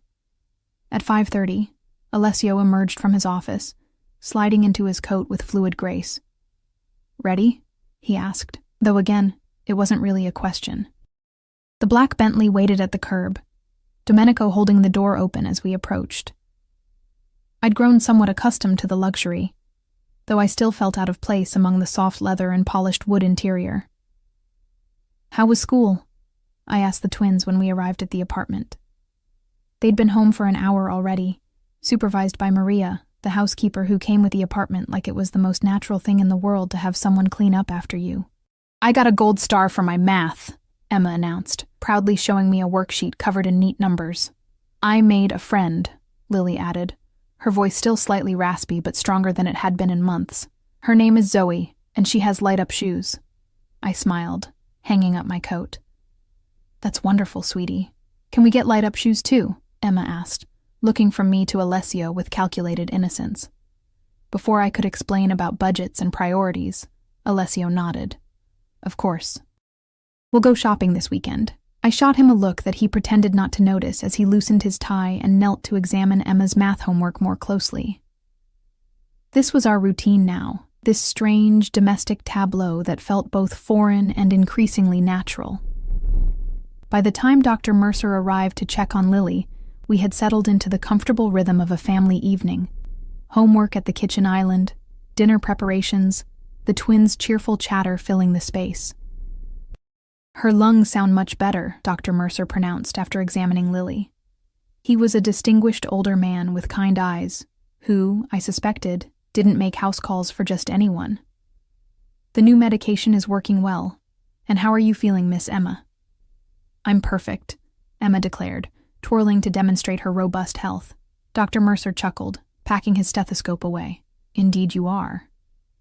At 5:30, Alessio emerged from his office, sliding into his coat with fluid grace. "Ready?" he asked, though again, it wasn't really a question. The black Bentley waited at the curb, Domenico holding the door open as we approached. I'd grown somewhat accustomed to the luxury, though I still felt out of place among the soft leather and polished wood interior. "How was school?" I asked the twins when we arrived at the apartment. They'd been home for an hour already, supervised by Maria, the housekeeper who came with the apartment like it was the most natural thing in the world to have someone clean up after you. "I got a gold star for my math," Emma announced, proudly showing me a worksheet covered in neat numbers. "I made a friend," Lily added, her voice still slightly raspy but stronger than it had been in months. "Her name is Zoe, and she has light-up shoes." I smiled, hanging up my coat. "That's wonderful, sweetie. Can we get light-up shoes too?" Emma asked, looking from me to Alessio with calculated innocence. Before I could explain about budgets and priorities, Alessio nodded. "Of course. We'll go shopping this weekend." I shot him a look that he pretended not to notice as he loosened his tie and knelt to examine Emma's math homework more closely. This was our routine now, this strange domestic tableau that felt both foreign and increasingly natural. By the time Dr. Mercer arrived to check on Lily, we had settled into the comfortable rhythm of a family evening. Homework at the kitchen island, dinner preparations, the twins' cheerful chatter filling the space. "Her lungs sound much better," Dr. Mercer pronounced after examining Lily. He was a distinguished older man with kind eyes, who, I suspected, didn't make house calls for just anyone. "The new medication is working well. And how are you feeling, Miss Emma?" "I'm perfect," Emma declared, twirling to demonstrate her robust health. Dr. Mercer chuckled, packing his stethoscope away. Indeed you are.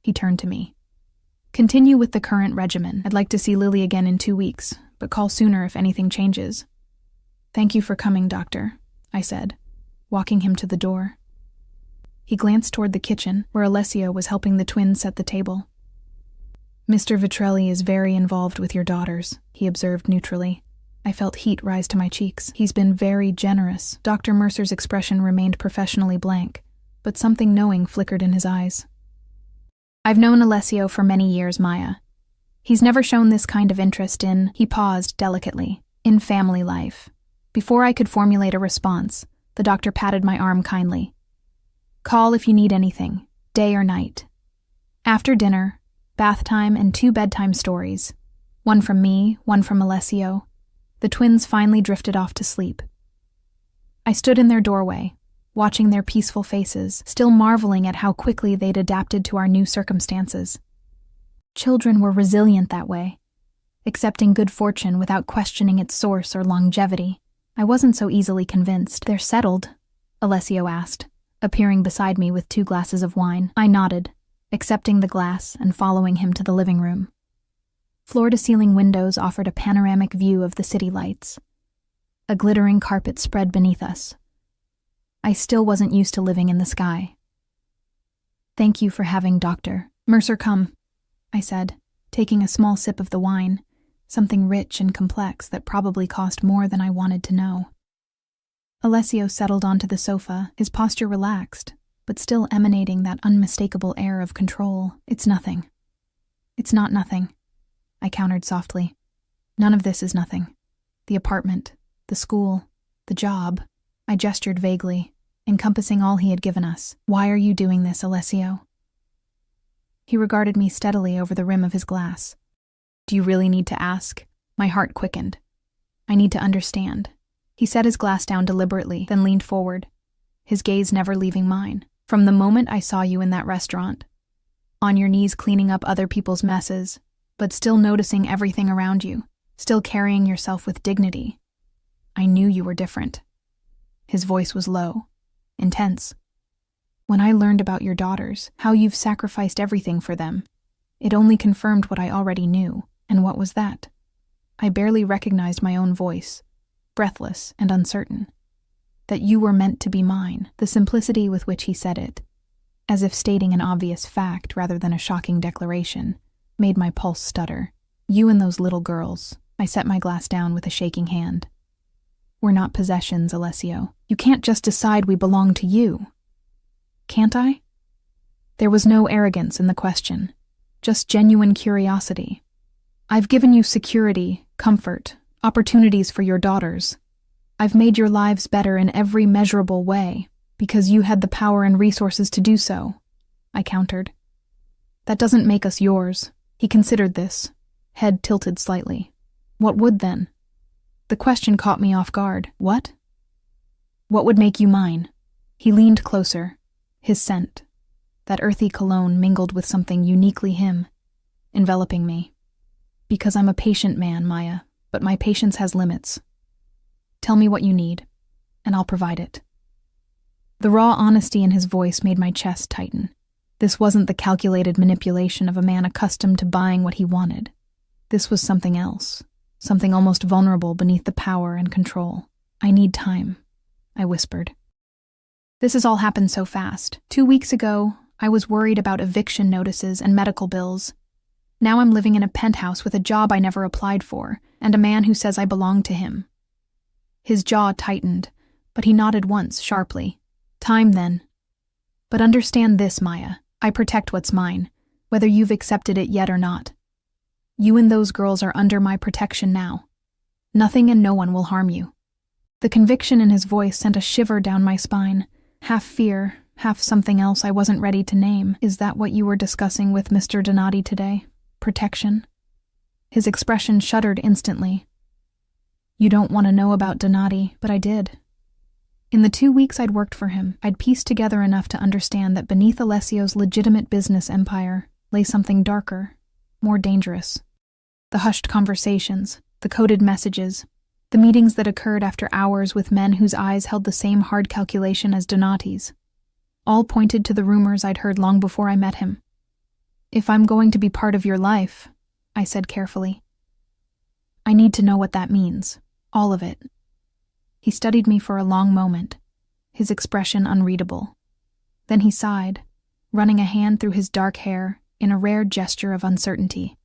He turned to me. Continue with the current regimen. I'd like to see Lily again in 2 weeks, but call sooner if anything changes. Thank you for coming, doctor, I said, walking him to the door. He glanced toward the kitchen, where Alessio was helping the twins set the table. Mr. Vitrelli is very involved with your daughters, he observed neutrally. I felt heat rise to my cheeks. He's been very generous. Dr. Mercer's expression remained professionally blank, but something knowing flickered in his eyes. I've known Alessio for many years, Maya. He's never shown this kind of interest in, he paused delicately, in family life. Before I could formulate a response, the doctor patted my arm kindly. Call if you need anything, day or night. After dinner, bath time and 2 bedtime stories. One from me, one from Alessio. The twins finally drifted off to sleep. I stood in their doorway, watching their peaceful faces, still marveling at how quickly they'd adapted to our new circumstances. Children were resilient that way, accepting good fortune without questioning its source or longevity. I wasn't so easily convinced. They're settled? Alessio asked, appearing beside me with 2 glasses of wine. I nodded, accepting the glass and following him to the living room. Floor-to-ceiling windows offered a panoramic view of the city lights. A glittering carpet spread beneath us. I still wasn't used to living in the sky. Thank you for having Dr. Mercer come, I said, taking a small sip of the wine, something rich and complex that probably cost more than I wanted to know. Alessio settled onto the sofa, his posture relaxed, but still emanating that unmistakable air of control. It's nothing. It's not nothing, I countered softly. None of this is nothing. The apartment, the school, the job. I gestured vaguely, encompassing all he had given us. Why are you doing this, Alessio? He regarded me steadily over the rim of his glass. Do you really need to ask? My heart quickened. I need to understand. He set his glass down deliberately, then leaned forward, his gaze never leaving mine. From the moment I saw you in that restaurant, on your knees cleaning up other people's messes, but still noticing everything around you, still carrying yourself with dignity, I knew you were different. His voice was low, intense. When I learned about your daughters, how you've sacrificed everything for them, it only confirmed what I already knew. And what was that? I barely recognized my own voice, breathless and uncertain. That you were meant to be mine, the simplicity with which he said it, as if stating an obvious fact rather than a shocking declaration, made my pulse stutter. You and those little girls. I set my glass down with a shaking hand. We're not possessions, Alessio. You can't just decide we belong to you. Can't I? There was no arrogance in the question, just genuine curiosity. I've given you security, comfort, opportunities for your daughters. I've made your lives better in every measurable way, because you had the power and resources to do so, I countered. That doesn't make us yours. He considered this, head tilted slightly. What would then? The question caught me off guard. What? What would make you mine? He leaned closer, his scent, that earthy cologne mingled with something uniquely him, enveloping me. Because I'm a patient man, Maya, but my patience has limits. Tell me what you need, and I'll provide it. The raw honesty in his voice made my chest tighten. This wasn't the calculated manipulation of a man accustomed to buying what he wanted. This was something else, something almost vulnerable beneath the power and control. I need time, I whispered. This has all happened so fast. 2 weeks ago, I was worried about eviction notices and medical bills. Now I'm living in a penthouse with a job I never applied for, and a man who says I belong to him. His jaw tightened, but he nodded once, sharply. Time, then. But understand this, Maya. I protect what's mine, whether you've accepted it yet or not. You and those girls are under my protection now. Nothing and no one will harm you. The conviction in his voice sent a shiver down my spine, half fear, half something else I wasn't ready to name. Is that what you were discussing with Mr. Donati today? Protection? His expression shuddered instantly. You don't want to know about Donati, but I did. In the 2 weeks I'd worked for him, I'd pieced together enough to understand that beneath Alessio's legitimate business empire lay something darker, more dangerous. The hushed conversations, the coded messages, the meetings that occurred after hours with men whose eyes held the same hard calculation as Donati's. All pointed to the rumors I'd heard long before I met him. "If I'm going to be part of your life," I said carefully, "I need to know what that means. All of it." He studied me for a long moment, his expression unreadable. Then he sighed, running a hand through his dark hair in a rare gesture of uncertainty.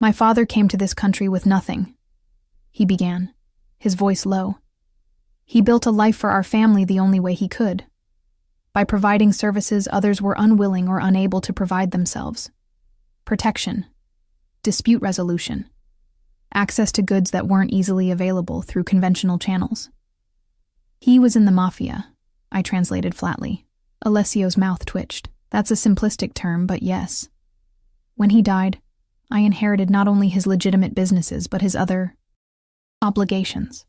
"My father came to this country with nothing," he began, his voice low. "He built a life for our family the only way he could, by providing services others were unwilling or unable to provide themselves. Protection, dispute resolution, access to goods that weren't easily available through conventional channels. He was in the Mafia," I translated flatly. Alessio's mouth twitched. "That's a simplistic term, but yes. When he died, I inherited not only his legitimate businesses, but his other obligations.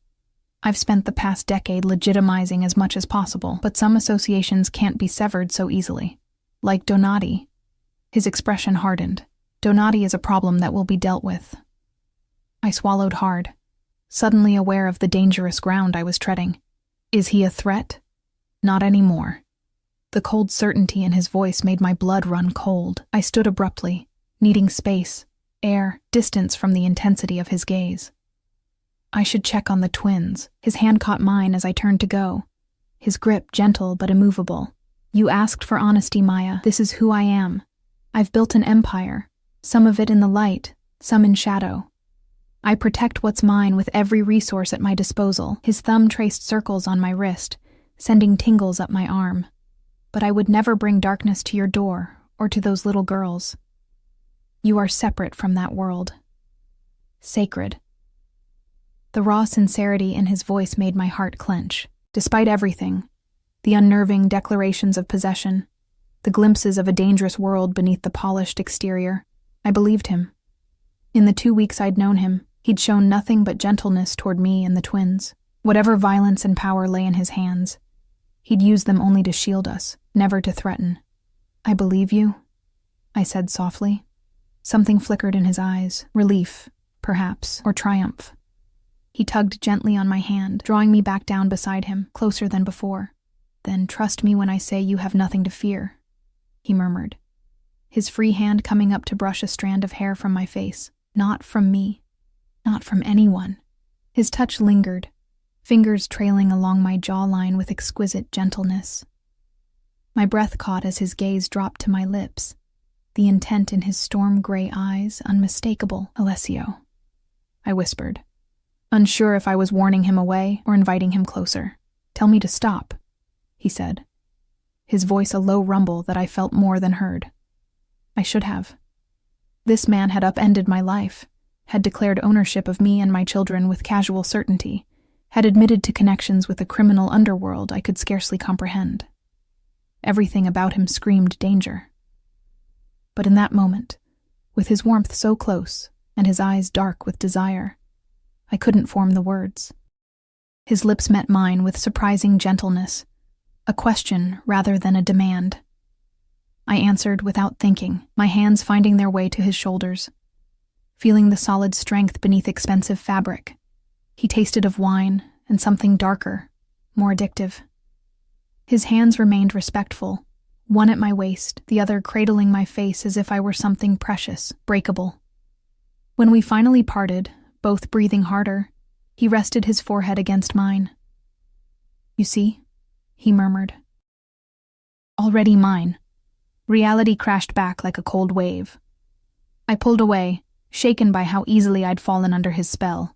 I've spent the past decade legitimizing as much as possible, but some associations can't be severed so easily. Like Donati." His expression hardened. "Donati is a problem that will be dealt with." I swallowed hard, suddenly aware of the dangerous ground I was treading. Is he a threat? Not anymore. The cold certainty in his voice made my blood run cold. I stood abruptly, needing space, air, distance from the intensity of his gaze. I should check on the twins. His hand caught mine as I turned to go, his grip gentle but immovable. "You asked for honesty, Maya. This is who I am. I've built an empire, some of it in the light, some in shadow. I protect what's mine with every resource at my disposal." His thumb traced circles on my wrist, sending tingles up my arm. "But I would never bring darkness to your door or to those little girls. You are separate from that world. Sacred." The raw sincerity in his voice made my heart clench. Despite everything, the unnerving declarations of possession, the glimpses of a dangerous world beneath the polished exterior, I believed him. In the 2 weeks I'd known him, he'd shown nothing but gentleness toward me and the twins. Whatever violence and power lay in his hands, he'd use them only to shield us, never to threaten. "I believe you," I said softly. Something flickered in his eyes, relief, perhaps, or triumph. He tugged gently on my hand, drawing me back down beside him, closer than before. "Then trust me when I say you have nothing to fear," he murmured, his free hand coming up to brush a strand of hair from my face. "Not from me. Not from anyone." His touch lingered, fingers trailing along my jawline with exquisite gentleness. My breath caught as his gaze dropped to my lips, the intent in his storm-gray eyes unmistakable. "Alessio," I whispered, unsure if I was warning him away or inviting him closer. "Tell me to stop," he said, his voice a low rumble that I felt more than heard. I should have. This man had upended my life, had declared ownership of me and my children with casual certainty, had admitted to connections with a criminal underworld I could scarcely comprehend. Everything about him screamed danger. But in that moment, with his warmth so close and his eyes dark with desire, I couldn't form the words. His lips met mine with surprising gentleness, a question rather than a demand. I answered without thinking, my hands finding their way to his shoulders, feeling the solid strength beneath expensive fabric. He tasted of wine and something darker, more addictive. His hands remained respectful, one at my waist, the other cradling my face as if I were something precious, breakable. When we finally parted, both breathing harder, he rested his forehead against mine. "You see," he murmured. "Already mine." Reality crashed back like a cold wave. I pulled away, shaken by how easily I'd fallen under his spell.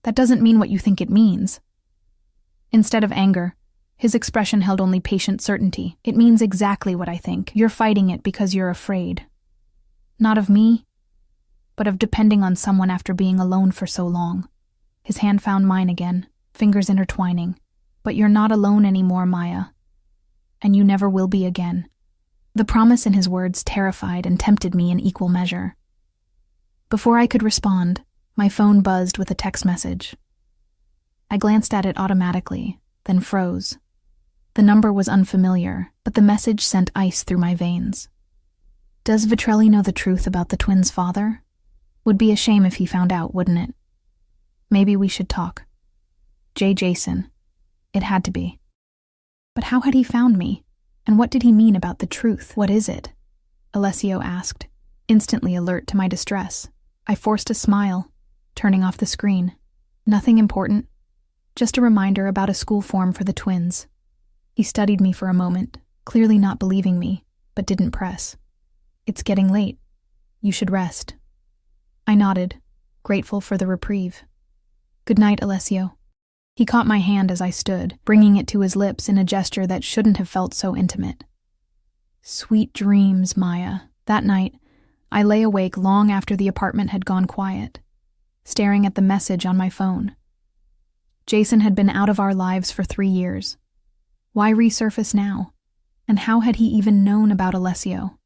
"That doesn't mean what you think it means." Instead of anger, his expression held only patient certainty. "It means exactly what I think. You're fighting it because you're afraid. Not of me, but of depending on someone after being alone for so long." His hand found mine again, fingers intertwining. "But you're not alone anymore, Maya. And you never will be again." The promise in his words terrified and tempted me in equal measure. Before I could respond, my phone buzzed with a text message. I glanced at it automatically, then froze. The number was unfamiliar, but the message sent ice through my veins. "Does Vitrelli know the truth about the twins' father? Would be a shame if he found out, wouldn't it? Maybe we should talk. J. Jason." It had to be. But how had he found me? And what did he mean about the truth? "What is it?" Alessio asked, instantly alert to my distress. I forced a smile, turning off the screen. "Nothing important. Just a reminder about a school form for the twins." He studied me for a moment, clearly not believing me, but didn't press. "It's getting late. You should rest." I nodded, grateful for the reprieve. "Good night, Alessio." He caught my hand as I stood, bringing it to his lips in a gesture that shouldn't have felt so intimate. Sweet dreams, Maya. That night, I lay awake long after the apartment had gone quiet, staring at the message on my phone. Jason had been out of our lives for 3 years. Why resurface now? And how had he even known about Alessio?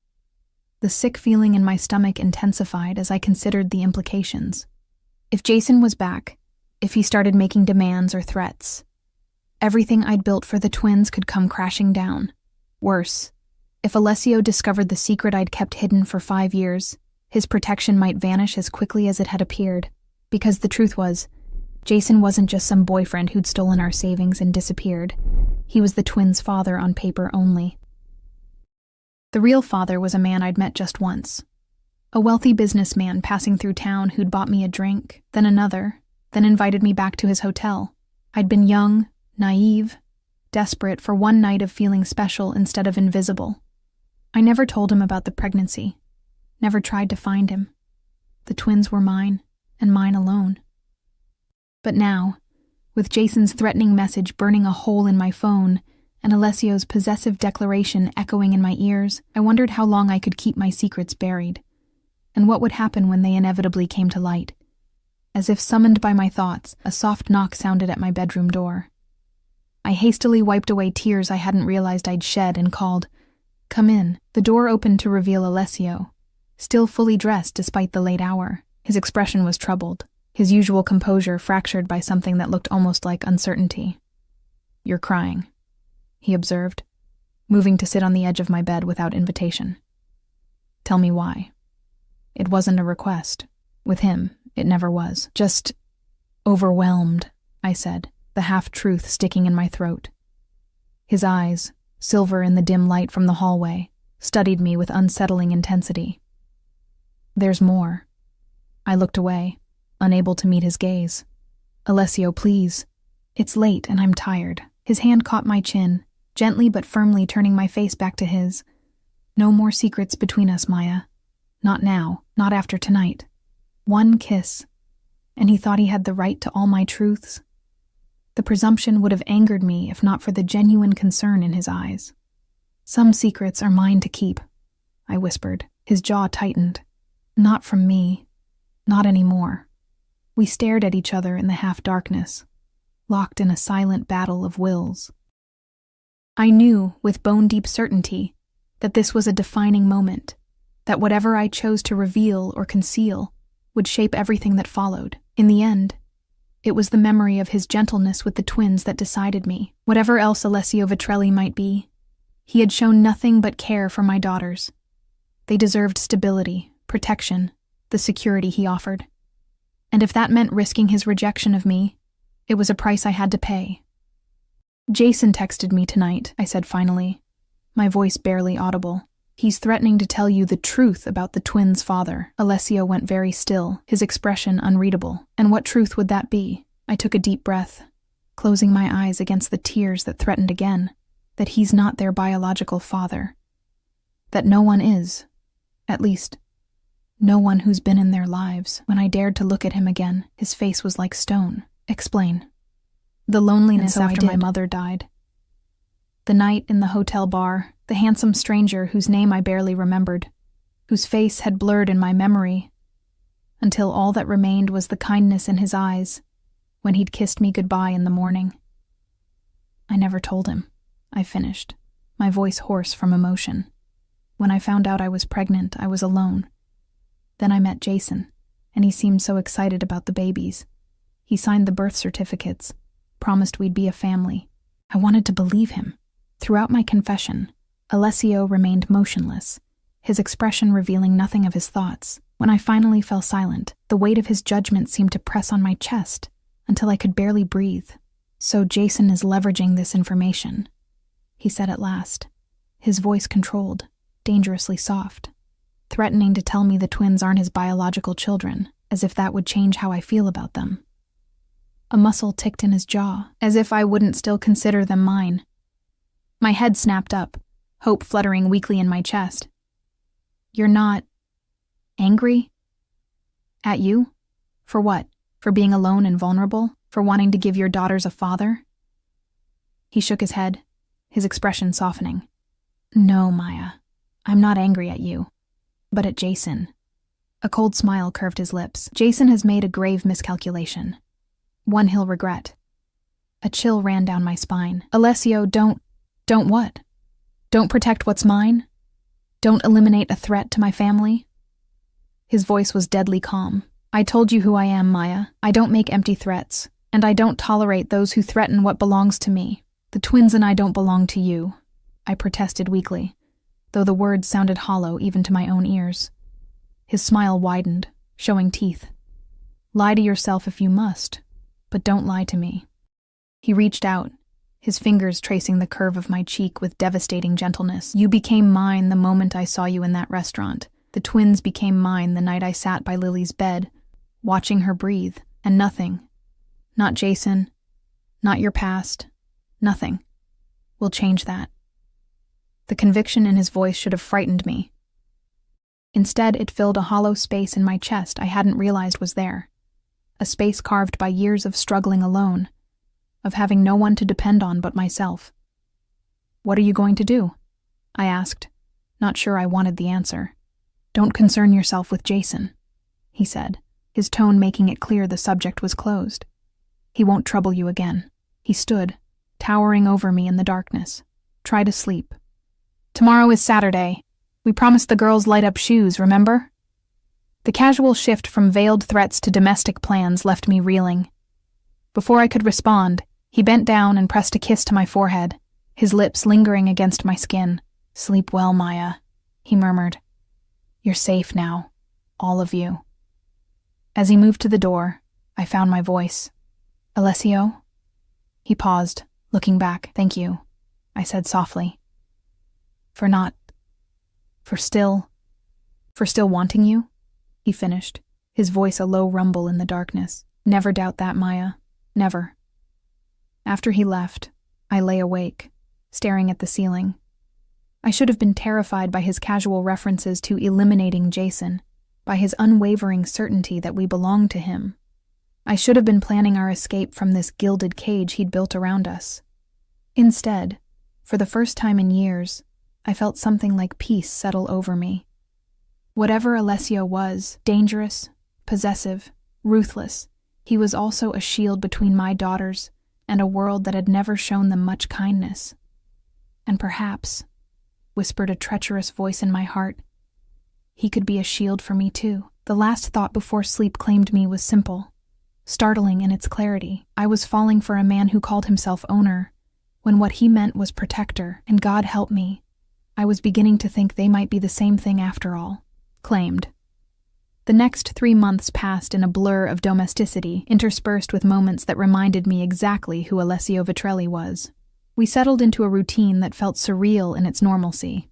The sick feeling in my stomach intensified as I considered the implications. If Jason was back, if he started making demands or threats, everything I'd built for the twins could come crashing down. Worse, if Alessio discovered the secret I'd kept hidden for 5 years, his protection might vanish as quickly as it had appeared. Because the truth was, Jason wasn't just some boyfriend who'd stolen our savings and disappeared. He was the twins' father on paper only. The real father was a man I'd met just once. A wealthy businessman passing through town who'd bought me a drink, then another, then invited me back to his hotel. I'd been young, naive, desperate for one night of feeling special instead of invisible. I never told him about the pregnancy, never tried to find him. The twins were mine, and mine alone. But now, with Jason's threatening message burning a hole in my phone and Alessio's possessive declaration echoing in my ears, I wondered how long I could keep my secrets buried, and what would happen when they inevitably came to light. As if summoned by my thoughts, a soft knock sounded at my bedroom door. I hastily wiped away tears I hadn't realized I'd shed and called, "Come in." The door opened to reveal Alessio, still fully dressed despite the late hour. His expression was troubled, his usual composure fractured by something that looked almost like uncertainty. "You're crying," he observed, moving to sit on the edge of my bed without invitation. "Tell me why." It wasn't a request. With him, it never was. "Just overwhelmed," I said, the half-truth sticking in my throat. His eyes, silver in the dim light from the hallway, studied me with unsettling intensity. "There's more." I looked away, unable to meet his gaze. "Alessio, please. It's late and I'm tired." His hand caught my chin, gently but firmly turning my face back to his. "No more secrets between us, Maya. Not now, not after tonight. One kiss, and he thought he had the right to all my truths. The presumption would have angered me if not for the genuine concern in his eyes. "Some secrets are mine to keep," I whispered. His jaw tightened. "Not from me. Not anymore." We stared at each other in the half-darkness, locked in a silent battle of wills. I knew, with bone-deep certainty, that this was a defining moment, that whatever I chose to reveal or conceal would shape everything that followed. In the end, it was the memory of his gentleness with the twins that decided me. Whatever else Alessio Vitrelli might be, he had shown nothing but care for my daughters. They deserved stability, protection, the security he offered. And if that meant risking his rejection of me, it was a price I had to pay. "Jason texted me tonight," I said finally, my voice barely audible. "He's threatening to tell you the truth about the twins' father." Alessio went very still, his expression unreadable. "And what truth would that be?" I took a deep breath, closing my eyes against the tears that threatened again. That he's not their biological father. That no one is. At least, no one who's been in their lives. When I dared to look at him again, his face was like stone. "Explain." "The loneliness after my mother died. The night in the hotel bar, the handsome stranger whose name I barely remembered, whose face had blurred in my memory, until all that remained was the kindness in his eyes when he'd kissed me goodbye in the morning. I never told him," I finished, my voice hoarse from emotion. "When I found out I was pregnant, I was alone. Then I met Jason, and he seemed so excited about the babies. He signed the birth certificates, promised we'd be a family. I wanted to believe him. Throughout my confession, Alessio remained motionless, his expression revealing nothing of his thoughts. When I finally fell silent, the weight of his judgment seemed to press on my chest until I could barely breathe. "So Jason is leveraging this information. he said at last, his voice controlled, dangerously soft, threatening to tell me the twins aren't his biological children, as if that would change how I feel about them. A muscle ticked in his jaw, as if I wouldn't still consider them mine. My head snapped up, hope fluttering weakly in my chest. You're not angry? At you? For what? For being alone and vulnerable? For wanting to give your daughters a father? He shook his head, his expression softening. No, Maya, I'm not angry at you, but at Jason. A cold smile curved his lips. Jason has made a grave miscalculation. One he'll regret. A chill ran down my spine. Alessio, don't what? Don't protect what's mine? Don't eliminate a threat to my family? His voice was deadly calm. I told you who I am, Maya. I don't make empty threats, and I don't tolerate those who threaten what belongs to me. The twins and I don't belong to you, I protested weakly, though the words sounded hollow even to my own ears. His smile widened, showing teeth. Lie to yourself if you must, but don't lie to me. He reached out, his fingers tracing the curve of my cheek with devastating gentleness. You became mine the moment I saw you in that restaurant. The twins became mine the night I sat by Lily's bed, watching her breathe, and nothing, not Jason, not your past, nothing, will change that. The conviction in his voice should have frightened me. Instead, it filled a hollow space in my chest I hadn't realized was there. A space carved by years of struggling alone, of having no one to depend on but myself. What are you going to do? I asked, not sure I wanted the answer. Don't concern yourself with Jason, he said, his tone making it clear the subject was closed. He won't trouble you again. He stood, towering over me in the darkness. Try to sleep. Tomorrow is Saturday. We promised the girls light-up shoes, remember? The casual shift from veiled threats to domestic plans left me reeling. Before I could respond, he bent down and pressed a kiss to my forehead, his lips lingering against my skin. Sleep well, Maya, he murmured. You're safe now, all of you. As he moved to the door, I found my voice. Alessio? He paused, looking back. Thank you, I said softly. For still wanting you? He finished, his voice a low rumble in the darkness. Never doubt that, Maya. Never. After he left, I lay awake, staring at the ceiling. I should have been terrified by his casual references to eliminating Jason, by his unwavering certainty that we belonged to him. I should have been planning our escape from this gilded cage he'd built around us. Instead, for the first time in years, I felt something like peace settle over me. Whatever Alessio was, dangerous, possessive, ruthless, he was also a shield between my daughters and a world that had never shown them much kindness. And perhaps, whispered a treacherous voice in my heart, he could be a shield for me too. The last thought before sleep claimed me was simple, startling in its clarity. I was falling for a man who called himself owner, when what he meant was protector, and God help me, I was beginning to think they might be the same thing after all. Claimed. The next 3 months passed in a blur of domesticity, interspersed with moments that reminded me exactly who Alessio Vitrelli was. We settled into a routine that felt surreal in its normalcy.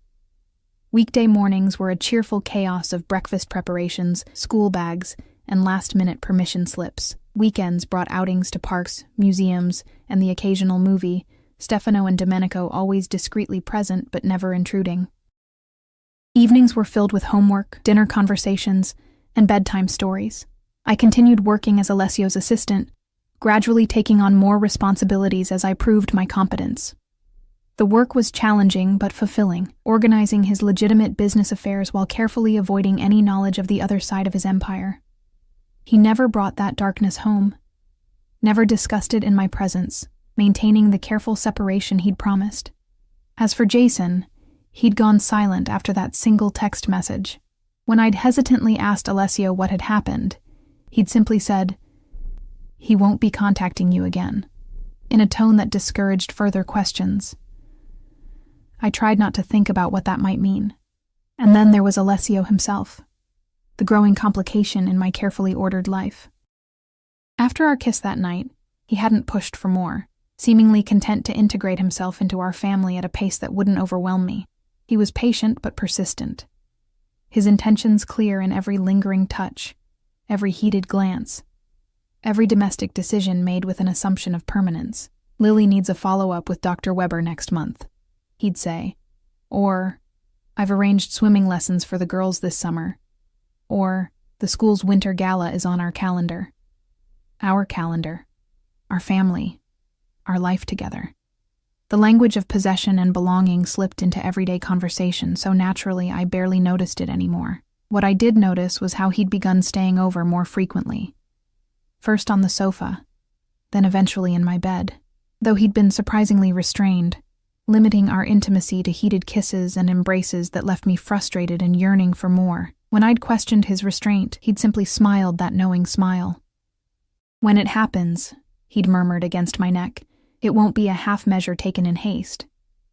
Weekday mornings were a cheerful chaos of breakfast preparations, school bags, and last-minute permission slips. Weekends brought outings to parks, museums, and the occasional movie, Stefano and Domenico always discreetly present but never intruding. Evenings were filled with homework, dinner conversations, and bedtime stories. I continued working as Alessio's assistant, gradually taking on more responsibilities as I proved my competence. The work was challenging but fulfilling, organizing his legitimate business affairs while carefully avoiding any knowledge of the other side of his empire. He never brought that darkness home, never discussed it in my presence, maintaining the careful separation he'd promised. As for Jason, he'd gone silent after that single text message. When I'd hesitantly asked Alessio what had happened, he'd simply said, "He won't be contacting you again," in a tone that discouraged further questions. I tried not to think about what that might mean. And then there was Alessio himself, the growing complication in my carefully ordered life. After our kiss that night, he hadn't pushed for more, seemingly content to integrate himself into our family at a pace that wouldn't overwhelm me. He was patient but persistent, his intentions clear in every lingering touch, every heated glance, every domestic decision made with an assumption of permanence. "Lily needs a follow-up with Dr. Weber next month," he'd say. Or, "I've arranged swimming lessons for the girls this summer." Or, "The school's winter gala is on our calendar." Our calendar. Our family. Our life together. The language of possession and belonging slipped into everyday conversation so naturally I barely noticed it anymore. What I did notice was how he'd begun staying over more frequently. First on the sofa, then eventually in my bed. Though he'd been surprisingly restrained, limiting our intimacy to heated kisses and embraces that left me frustrated and yearning for more. When I'd questioned his restraint, he'd simply smiled that knowing smile. "When it happens," he'd murmured against my neck, "it won't be a half measure taken in haste.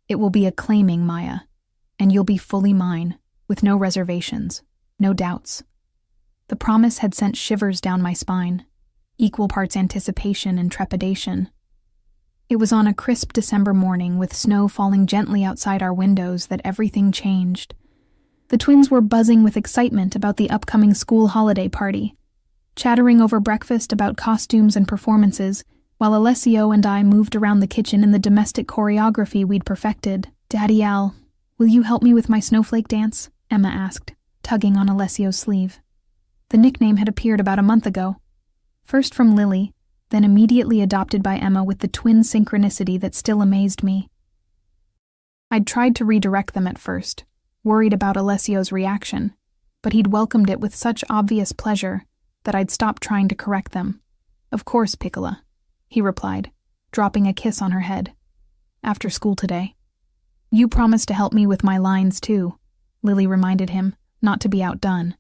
It will be a claiming, Maya, and you'll be fully mine, with no reservations, no doubts." The promise had sent shivers down my spine, equal parts anticipation and trepidation. It was on a crisp December morning with snow falling gently outside our windows that everything changed. The twins were buzzing with excitement about the upcoming school holiday party, chattering over breakfast about costumes and performances, while Alessio and I moved around the kitchen in the domestic choreography we'd perfected. "Daddy Al, will you help me with my snowflake dance?" Emma asked, tugging on Alessio's sleeve. The nickname had appeared about a month ago, first from Lily, then immediately adopted by Emma with the twin synchronicity that still amazed me. I'd tried to redirect them at first, worried about Alessio's reaction, but he'd welcomed it with such obvious pleasure that I'd stopped trying to correct them. "Of course, Piccola," he replied, dropping a kiss on her head. "After school today." "You promised to help me with my lines too," Lily reminded him, not to be outdone.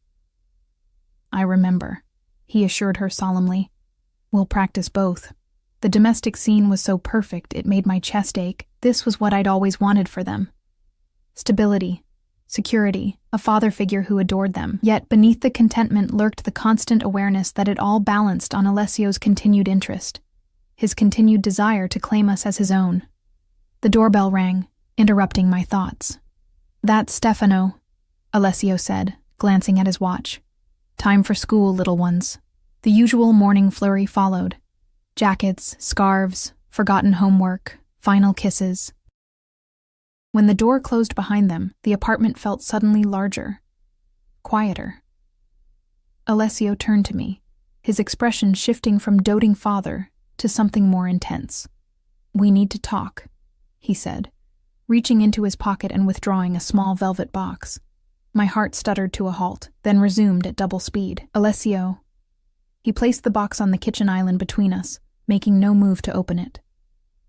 "I remember," he assured her solemnly. "We'll practice both." The domestic scene was so perfect it made my chest ache. This was what I'd always wanted for them. Stability, security, a father figure who adored them. Yet beneath the contentment lurked the constant awareness that it all balanced on Alessio's continued interest, his continued desire to claim us as his own. The doorbell rang, interrupting my thoughts. "That's Stefano," Alessio said, glancing at his watch. "Time for school, little ones." The usual morning flurry followed. Jackets, scarves, forgotten homework, final kisses. When the door closed behind them, the apartment felt suddenly larger, quieter. Alessio turned to me, his expression shifting from doting father to something more intense. "We need to talk," he said, reaching into his pocket and withdrawing a small velvet box. My heart stuttered to a halt, then resumed at double speed. "Alessio." He placed the box on the kitchen island between us, making no move to open it.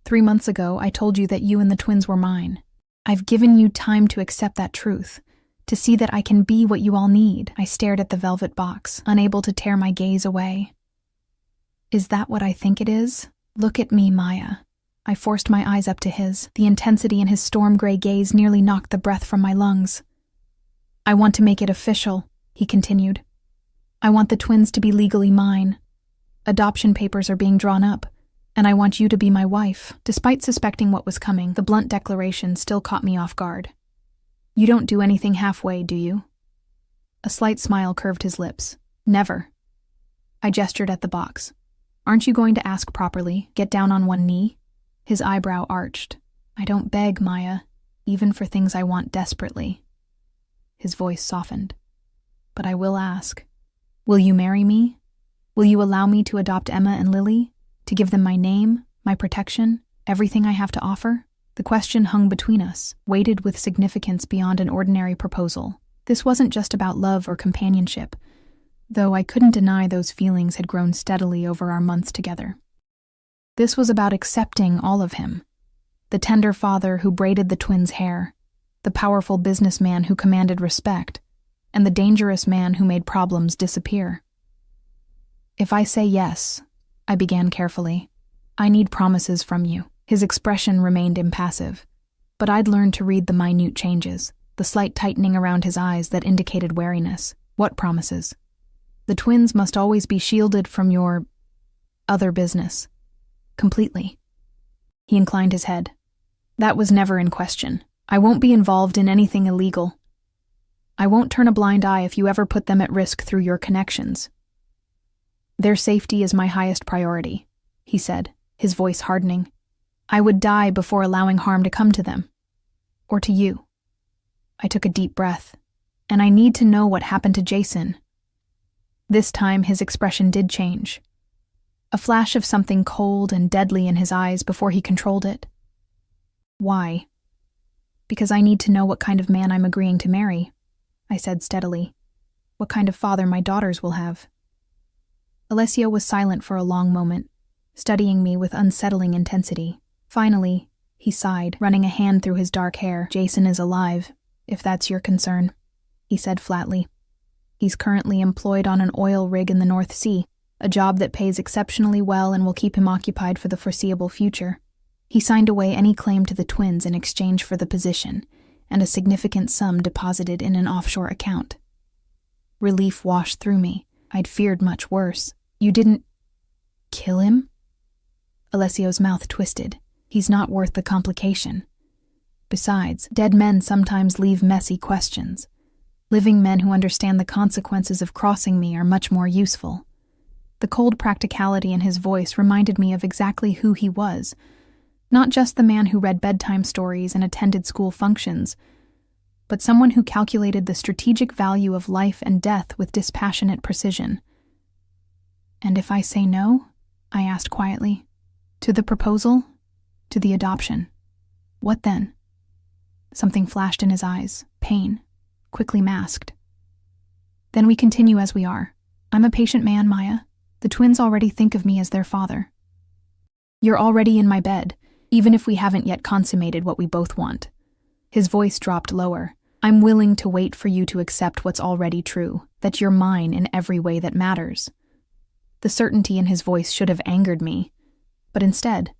"3 months ago, I told you that you and the twins were mine. I've given you time to accept that truth, to see that I can be what you all need." I stared at the velvet box, unable to tear my gaze away. "Is that what I think it is? Look at me, Maya." I forced my eyes up to his. The intensity in his storm-gray gaze nearly knocked the breath from my lungs. "I want to make it official," he continued. "I want the twins to be legally mine. Adoption papers are being drawn up, and I want you to be my wife." Despite suspecting what was coming, the blunt declaration still caught me off guard. "You don't do anything halfway, do you?" A slight smile curved his lips. "Never." I gestured at the box. "Aren't you going to ask properly? Get down on one knee?" His eyebrow arched. "I don't beg, Maya, even for things I want desperately." His voice softened. "But I will ask. Will you marry me? Will you allow me to adopt Emma and Lily? To give them my name, my protection, everything I have to offer?" The question hung between us, weighted with significance beyond an ordinary proposal. This wasn't just about love or companionship, though I couldn't deny those feelings had grown steadily over our months together. This was about accepting all of him. The tender father who braided the twins' hair, the powerful businessman who commanded respect, and the dangerous man who made problems disappear. "If I say yes," I began carefully, "I need promises from you." His expression remained impassive, but I'd learned to read the minute changes, the slight tightening around his eyes that indicated wariness. "What promises?" "The twins must always be shielded from your other business. Completely." He inclined his head. That was never in question. I won't be involved in anything illegal. I won't turn a blind eye if you ever put them at risk through your connections. Their safety is my highest priority, he said, his voice hardening. I would die before allowing harm to come to them. Or to you. I took a deep breath. And I need to know what happened to Jason. This time his expression did change. A flash of something cold and deadly in his eyes before he controlled it. Why? Because I need to know what kind of man I'm agreeing to marry, I said steadily. What kind of father my daughters will have. Alessio was silent for a long moment, studying me with unsettling intensity. Finally, he sighed, running a hand through his dark hair. Jason is alive, if that's your concern, he said flatly. He's currently employed on an oil rig in the North Sea, a job that pays exceptionally well and will keep him occupied for the foreseeable future. He signed away any claim to the twins in exchange for the position, and a significant sum deposited in an offshore account. Relief washed through me. I'd feared much worse. You didn't kill him? Alessio's mouth twisted. He's not worth the complication. Besides, dead men sometimes leave messy questions. Living men who understand the consequences of crossing me are much more useful. The cold practicality in his voice reminded me of exactly who he was. Not just the man who read bedtime stories and attended school functions, but someone who calculated the strategic value of life and death with dispassionate precision. And if I say no? I asked quietly. To the proposal? To the adoption? What then? Something flashed in his eyes. Pain. Quickly masked. Then we continue as we are. I'm a patient man, Maya. The twins already think of me as their father. You're already in my bed, even if we haven't yet consummated what we both want. His voice dropped lower. I'm willing to wait for you to accept what's already true, that you're mine in every way that matters. The certainty in his voice should have angered me, but instead,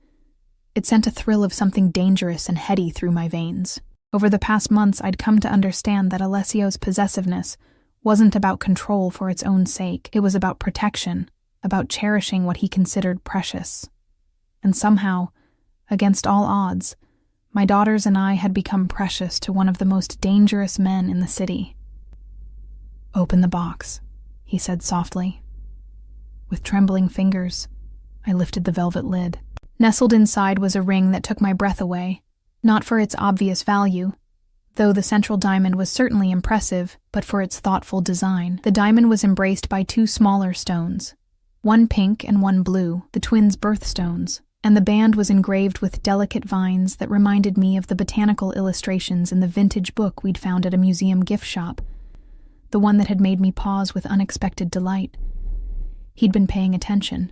it sent a thrill of something dangerous and heady through my veins. Over the past months, I'd come to understand that Alessio's possessiveness wasn't about control for its own sake. It was about protection, about cherishing what he considered precious. And somehow, against all odds, my daughters and I had become precious to one of the most dangerous men in the city. Open the box, he said softly. With trembling fingers, I lifted the velvet lid. Nestled inside was a ring that took my breath away. Not for its obvious value, though the central diamond was certainly impressive, but for its thoughtful design. The diamond was embraced by two smaller stones, one pink and one blue, the twins' birthstones, and the band was engraved with delicate vines that reminded me of the botanical illustrations in the vintage book we'd found at a museum gift shop, the one that had made me pause with unexpected delight. He'd been paying attention.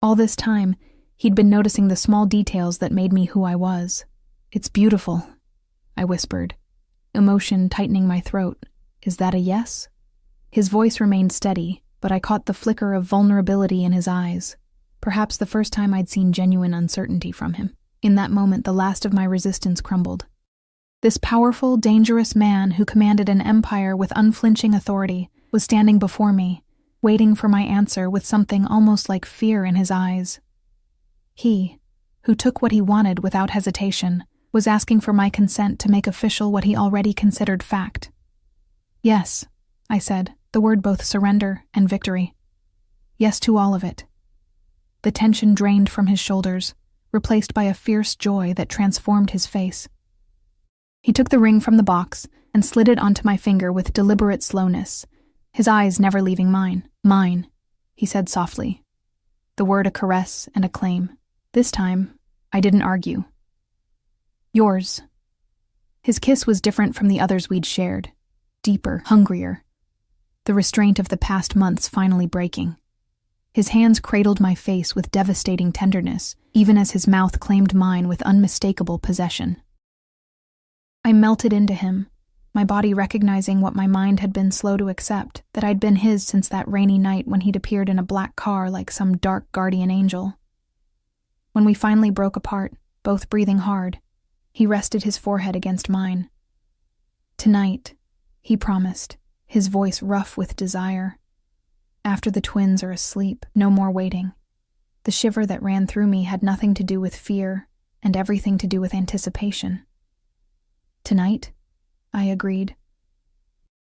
All this time, he'd been noticing the small details that made me who I was. It's beautiful, I whispered, emotion tightening my throat. Is that a yes? His voice remained steady, but I caught the flicker of vulnerability in his eyes, perhaps the first time I'd seen genuine uncertainty from him. In that moment, the last of my resistance crumbled. This powerful, dangerous man who commanded an empire with unflinching authority was standing before me, waiting for my answer with something almost like fear in his eyes. He, who took what he wanted without hesitation, was asking for my consent to make official what he already considered fact. Yes, I said, the word both surrender and victory. Yes to all of it. The tension drained from his shoulders, replaced by a fierce joy that transformed his face. He took the ring from the box and slid it onto my finger with deliberate slowness, his eyes never leaving mine. Mine, he said softly. The word a caress and a claim. This time, I didn't argue. Yours. His kiss was different from the others we'd shared. Deeper, hungrier. The restraint of the past months finally breaking. His hands cradled my face with devastating tenderness, even as his mouth claimed mine with unmistakable possession. I melted into him, my body recognizing what my mind had been slow to accept, that I'd been his since that rainy night when he'd appeared in a black car like some dark guardian angel. When we finally broke apart, both breathing hard, he rested his forehead against mine. Tonight, he promised, his voice rough with desire. After the twins are asleep, no more waiting. The shiver that ran through me had nothing to do with fear and everything to do with anticipation. "Tonight?" I agreed.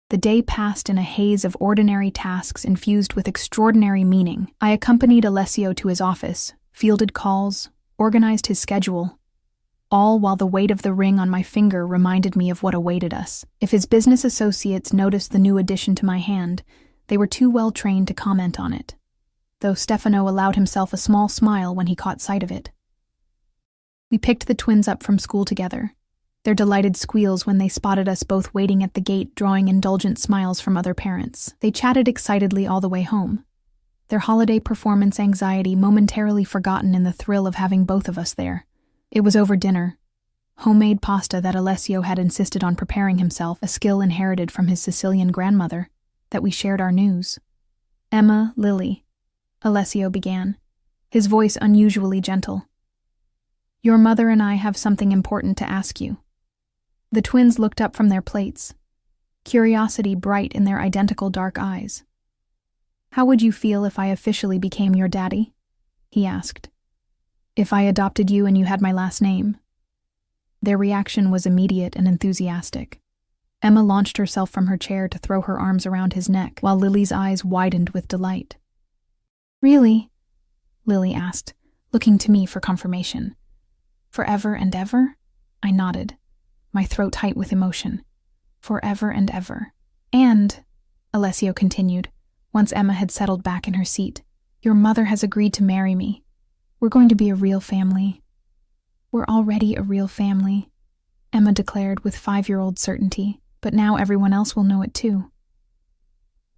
The day passed in a haze of ordinary tasks infused with extraordinary meaning. I accompanied Alessio to his office, fielded calls, organized his schedule, all while the weight of the ring on my finger reminded me of what awaited us. If his business associates noticed the new addition to my hand, they were too well trained to comment on it, though Stefano allowed himself a small smile when he caught sight of it. We picked the twins up from school together, their delighted squeals when they spotted us both waiting at the gate drawing indulgent smiles from other parents. They chatted excitedly all the way home, their holiday performance anxiety momentarily forgotten in the thrill of having both of us there. It was over dinner, homemade pasta that Alessio had insisted on preparing himself, a skill inherited from his Sicilian grandmother, that we shared our news. "Emma, Lily," Alessio began, his voice unusually gentle. "Your mother and I have something important to ask you." The twins looked up from their plates, curiosity bright in their identical dark eyes. "How would you feel if I officially became your daddy?" he asked. "If I adopted you and you had my last name?" Their reaction was immediate and enthusiastic. Emma launched herself from her chair to throw her arms around his neck, while Lily's eyes widened with delight. "Really?" Lily asked, looking to me for confirmation. "Forever and ever?" I nodded, my throat tight with emotion. "Forever and ever. And," Alessio continued, once Emma had settled back in her seat, "your mother has agreed to marry me. We're going to be a real family." "We're already a real family," Emma declared with 5-year-old certainty, "but now everyone else will know it too."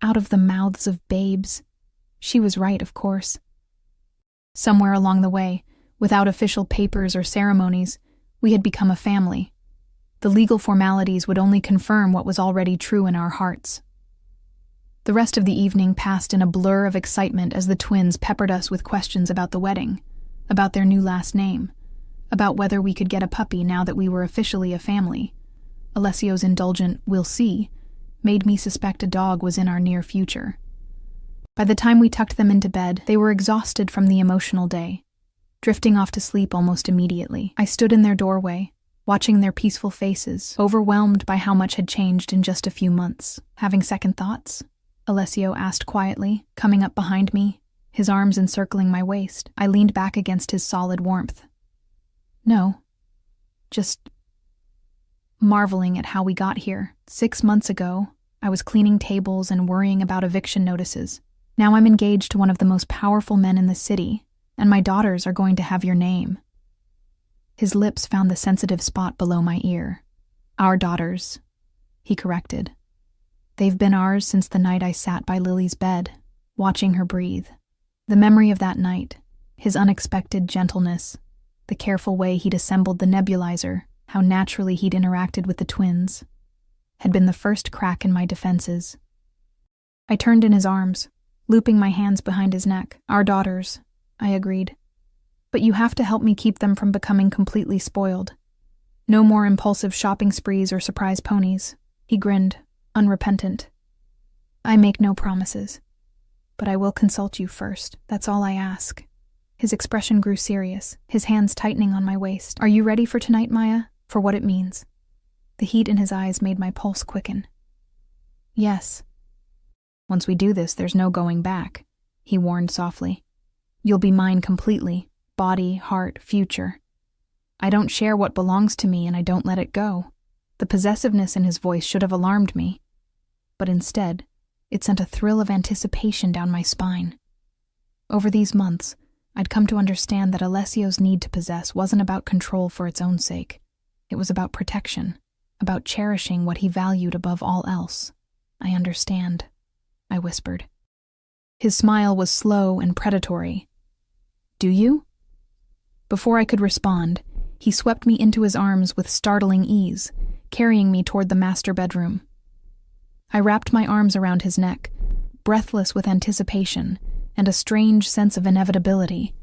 Out of the mouths of babes. She was right, of course. Somewhere along the way, without official papers or ceremonies, we had become a family. The legal formalities would only confirm what was already true in our hearts. The rest of the evening passed in a blur of excitement as the twins peppered us with questions about the wedding, about their new last name, about whether we could get a puppy now that we were officially a family. Alessio's indulgent "we'll see" made me suspect a dog was in our near future. By the time we tucked them into bed, they were exhausted from the emotional day, drifting off to sleep almost immediately. I stood in their doorway, watching their peaceful faces, overwhelmed by how much had changed in just a few months. "Having second thoughts?" Alessio asked quietly, coming up behind me, his arms encircling my waist. I leaned back against his solid warmth. "No. Just marveling at how we got here. 6 months ago, I was cleaning tables and worrying about eviction notices. Now I'm engaged to one of the most powerful men in the city, and my daughters are going to have your name." His lips found the sensitive spot below my ear. "Our daughters," he corrected. "They've been ours since the night I sat by Lily's bed, watching her breathe." The memory of that night, his unexpected gentleness, the careful way he'd assembled the nebulizer, how naturally he'd interacted with the twins, had been the first crack in my defenses. I turned in his arms, looping my hands behind his neck. "Our daughters," I agreed. "But you have to help me keep them from becoming completely spoiled. No more impulsive shopping sprees or surprise ponies." He grinned, unrepentant. "I make no promises, but I will consult you first. That's all I ask." His expression grew serious, his hands tightening on my waist. "Are you ready for tonight, Maya? For what it means?" The heat in his eyes made my pulse quicken. "Yes." "Once we do this, there's no going back," he warned softly. "You'll be mine completely, body, heart, future. I don't share what belongs to me and I don't let it go." The possessiveness in his voice should have alarmed me, but instead, it sent a thrill of anticipation down my spine. Over these months, I'd come to understand that Alessio's need to possess wasn't about control for its own sake. It was about protection, about cherishing what he valued above all else. "I understand," I whispered. His smile was slow and predatory. "Do you?" Before I could respond, he swept me into his arms with startling ease, carrying me toward the master bedroom. I wrapped my arms around his neck, breathless with anticipation and a strange sense of inevitability,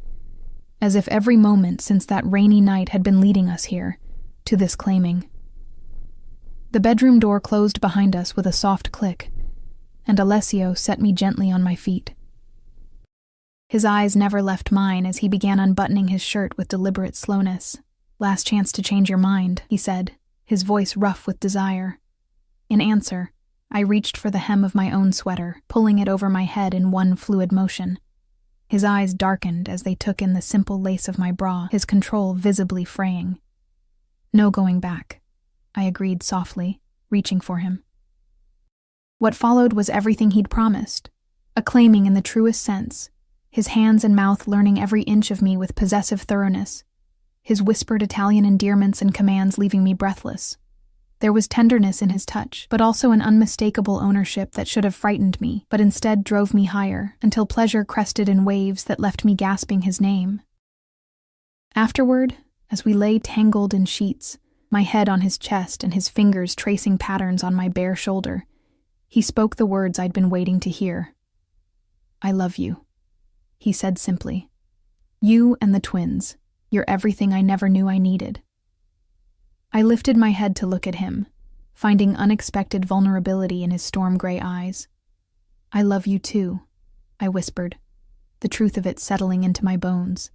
as if every moment since that rainy night had been leading us here, to this claiming. The bedroom door closed behind us with a soft click, and Alessio set me gently on my feet. His eyes never left mine as he began unbuttoning his shirt with deliberate slowness. "Last chance to change your mind," he said, his voice rough with desire. In answer, I reached for the hem of my own sweater, pulling it over my head in one fluid motion. His eyes darkened as they took in the simple lace of my bra, his control visibly fraying. "No going back," I agreed softly, reaching for him. What followed was everything he'd promised, a claiming in the truest sense, his hands and mouth learning every inch of me with possessive thoroughness, his whispered Italian endearments and commands leaving me breathless. There was tenderness in his touch, but also an unmistakable ownership that should have frightened me, but instead drove me higher, until pleasure crested in waves that left me gasping his name. Afterward, as we lay tangled in sheets, my head on his chest and his fingers tracing patterns on my bare shoulder, he spoke the words I'd been waiting to hear. "I love you," he said simply. "You and the twins. You're everything I never knew I needed." I lifted my head to look at him, finding unexpected vulnerability in his storm-gray eyes. "I love you too," I whispered, the truth of it settling into my bones.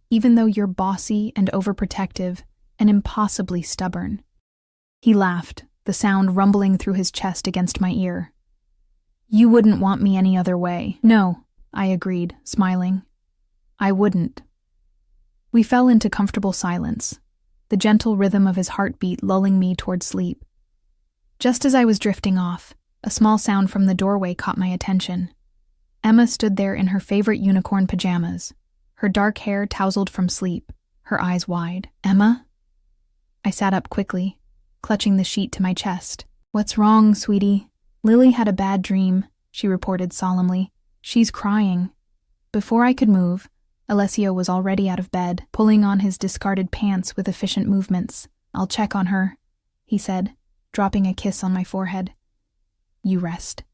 "Even though you're bossy and overprotective and impossibly stubborn." He laughed, the sound rumbling through his chest against my ear. "You wouldn't want me any other way." "No," I agreed, smiling. "I wouldn't." We fell into comfortable silence, the gentle rhythm of his heartbeat lulling me toward sleep. Just as I was drifting off, a small sound from the doorway caught my attention. Emma stood there in her favorite unicorn pajamas, her dark hair tousled from sleep, her eyes wide. "Emma?" I sat up quickly, clutching the sheet to my chest. "What's wrong, sweetie?" "Lily had a bad dream," she reported solemnly. "She's crying." Before I could move, Alessio was already out of bed, pulling on his discarded pants with efficient movements. "I'll check on her," he said, dropping a kiss on my forehead. "You rest."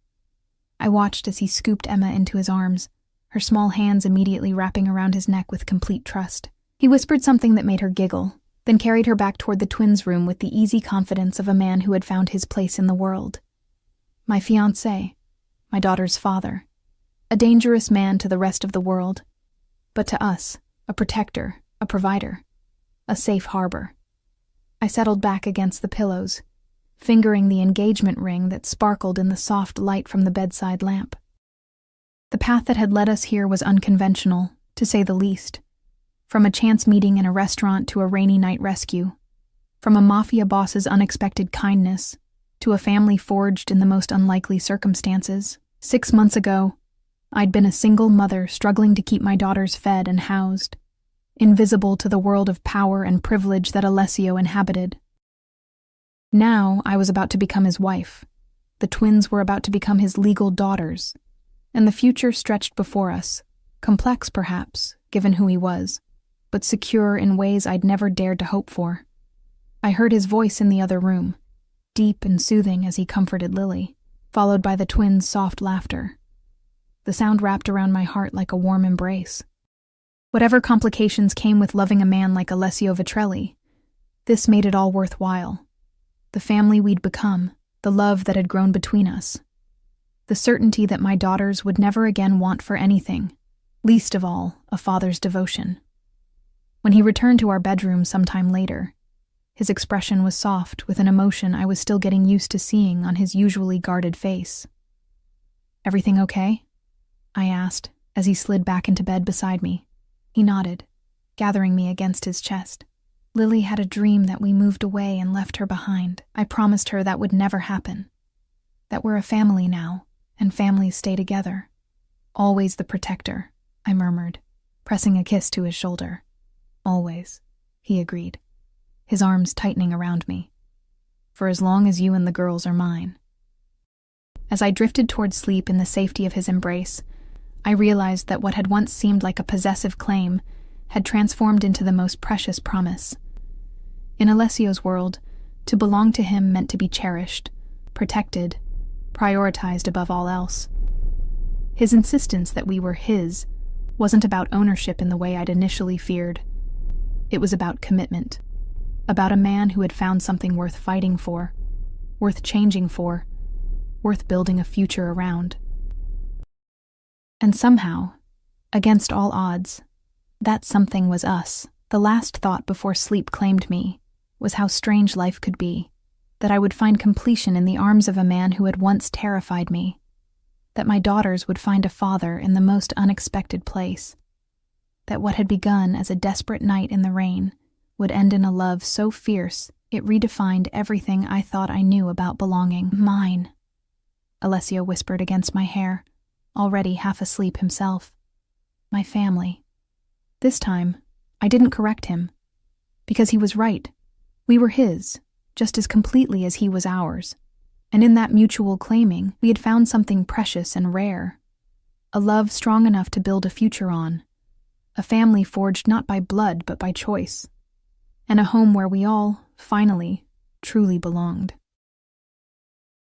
I watched as he scooped Emma into his arms, her small hands immediately wrapping around his neck with complete trust. He whispered something that made her giggle, then carried her back toward the twins' room with the easy confidence of a man who had found his place in the world. My fiancé, my daughter's father, a dangerous man to the rest of the world, but to us, a protector, a provider, a safe harbor. I settled back against the pillows, fingering the engagement ring that sparkled in the soft light from the bedside lamp. The path that had led us here was unconventional, to say the least. From a chance meeting in a restaurant to a rainy night rescue. From a mafia boss's unexpected kindness to a family forged in the most unlikely circumstances. 6 months ago, I'd been a single mother struggling to keep my daughters fed and housed, invisible to the world of power and privilege that Alessio inhabited. Now I was about to become his wife. The twins were about to become his legal daughters, and the future stretched before us, complex perhaps, given who he was, but secure in ways I'd never dared to hope for. I heard his voice in the other room, deep and soothing as he comforted Lily, followed by the twins' soft laughter. The sound wrapped around my heart like a warm embrace. Whatever complications came with loving a man like Alessio Vitrelli, this made it all worthwhile. The family we'd become, the love that had grown between us, the certainty that my daughters would never again want for anything, least of all a father's devotion. When he returned to our bedroom sometime later, his expression was soft with an emotion I was still getting used to seeing on his usually guarded face. "Everything okay?" I asked as he slid back into bed beside me. He nodded, gathering me against his chest. "Lily had a dream that we moved away and left her behind. I promised her that would never happen. That we're a family now, and families stay together. Always the protector," I murmured, pressing a kiss to his shoulder. "Always," he agreed, his arms tightening around me. "For as long as you and the girls are mine." As I drifted toward sleep in the safety of his embrace, I realized that what had once seemed like a possessive claim had transformed into the most precious promise. In Alessio's world, to belong to him meant to be cherished, protected, prioritized above all else. His insistence that we were his wasn't about ownership in the way I'd initially feared. It was about commitment, about a man who had found something worth fighting for, worth changing for, worth building a future around. And somehow, Against all odds, that something was us. The last thought before sleep claimed me was how strange life could be, that I would find completion in the arms of a man who had once terrified me, that my daughters would find a father in the most unexpected place, that what had begun as a desperate night in the rain would end in a love so fierce it redefined everything I thought I knew about belonging. Mine, Alessio whispered against my hair, already half asleep himself. My family. This time, I didn't correct him, because he was right. We were his, just as completely as he was ours, and in that mutual claiming, we had found something precious and rare, a love strong enough to build a future on, a family forged not by blood but by choice, and a home where we all, finally, truly belonged.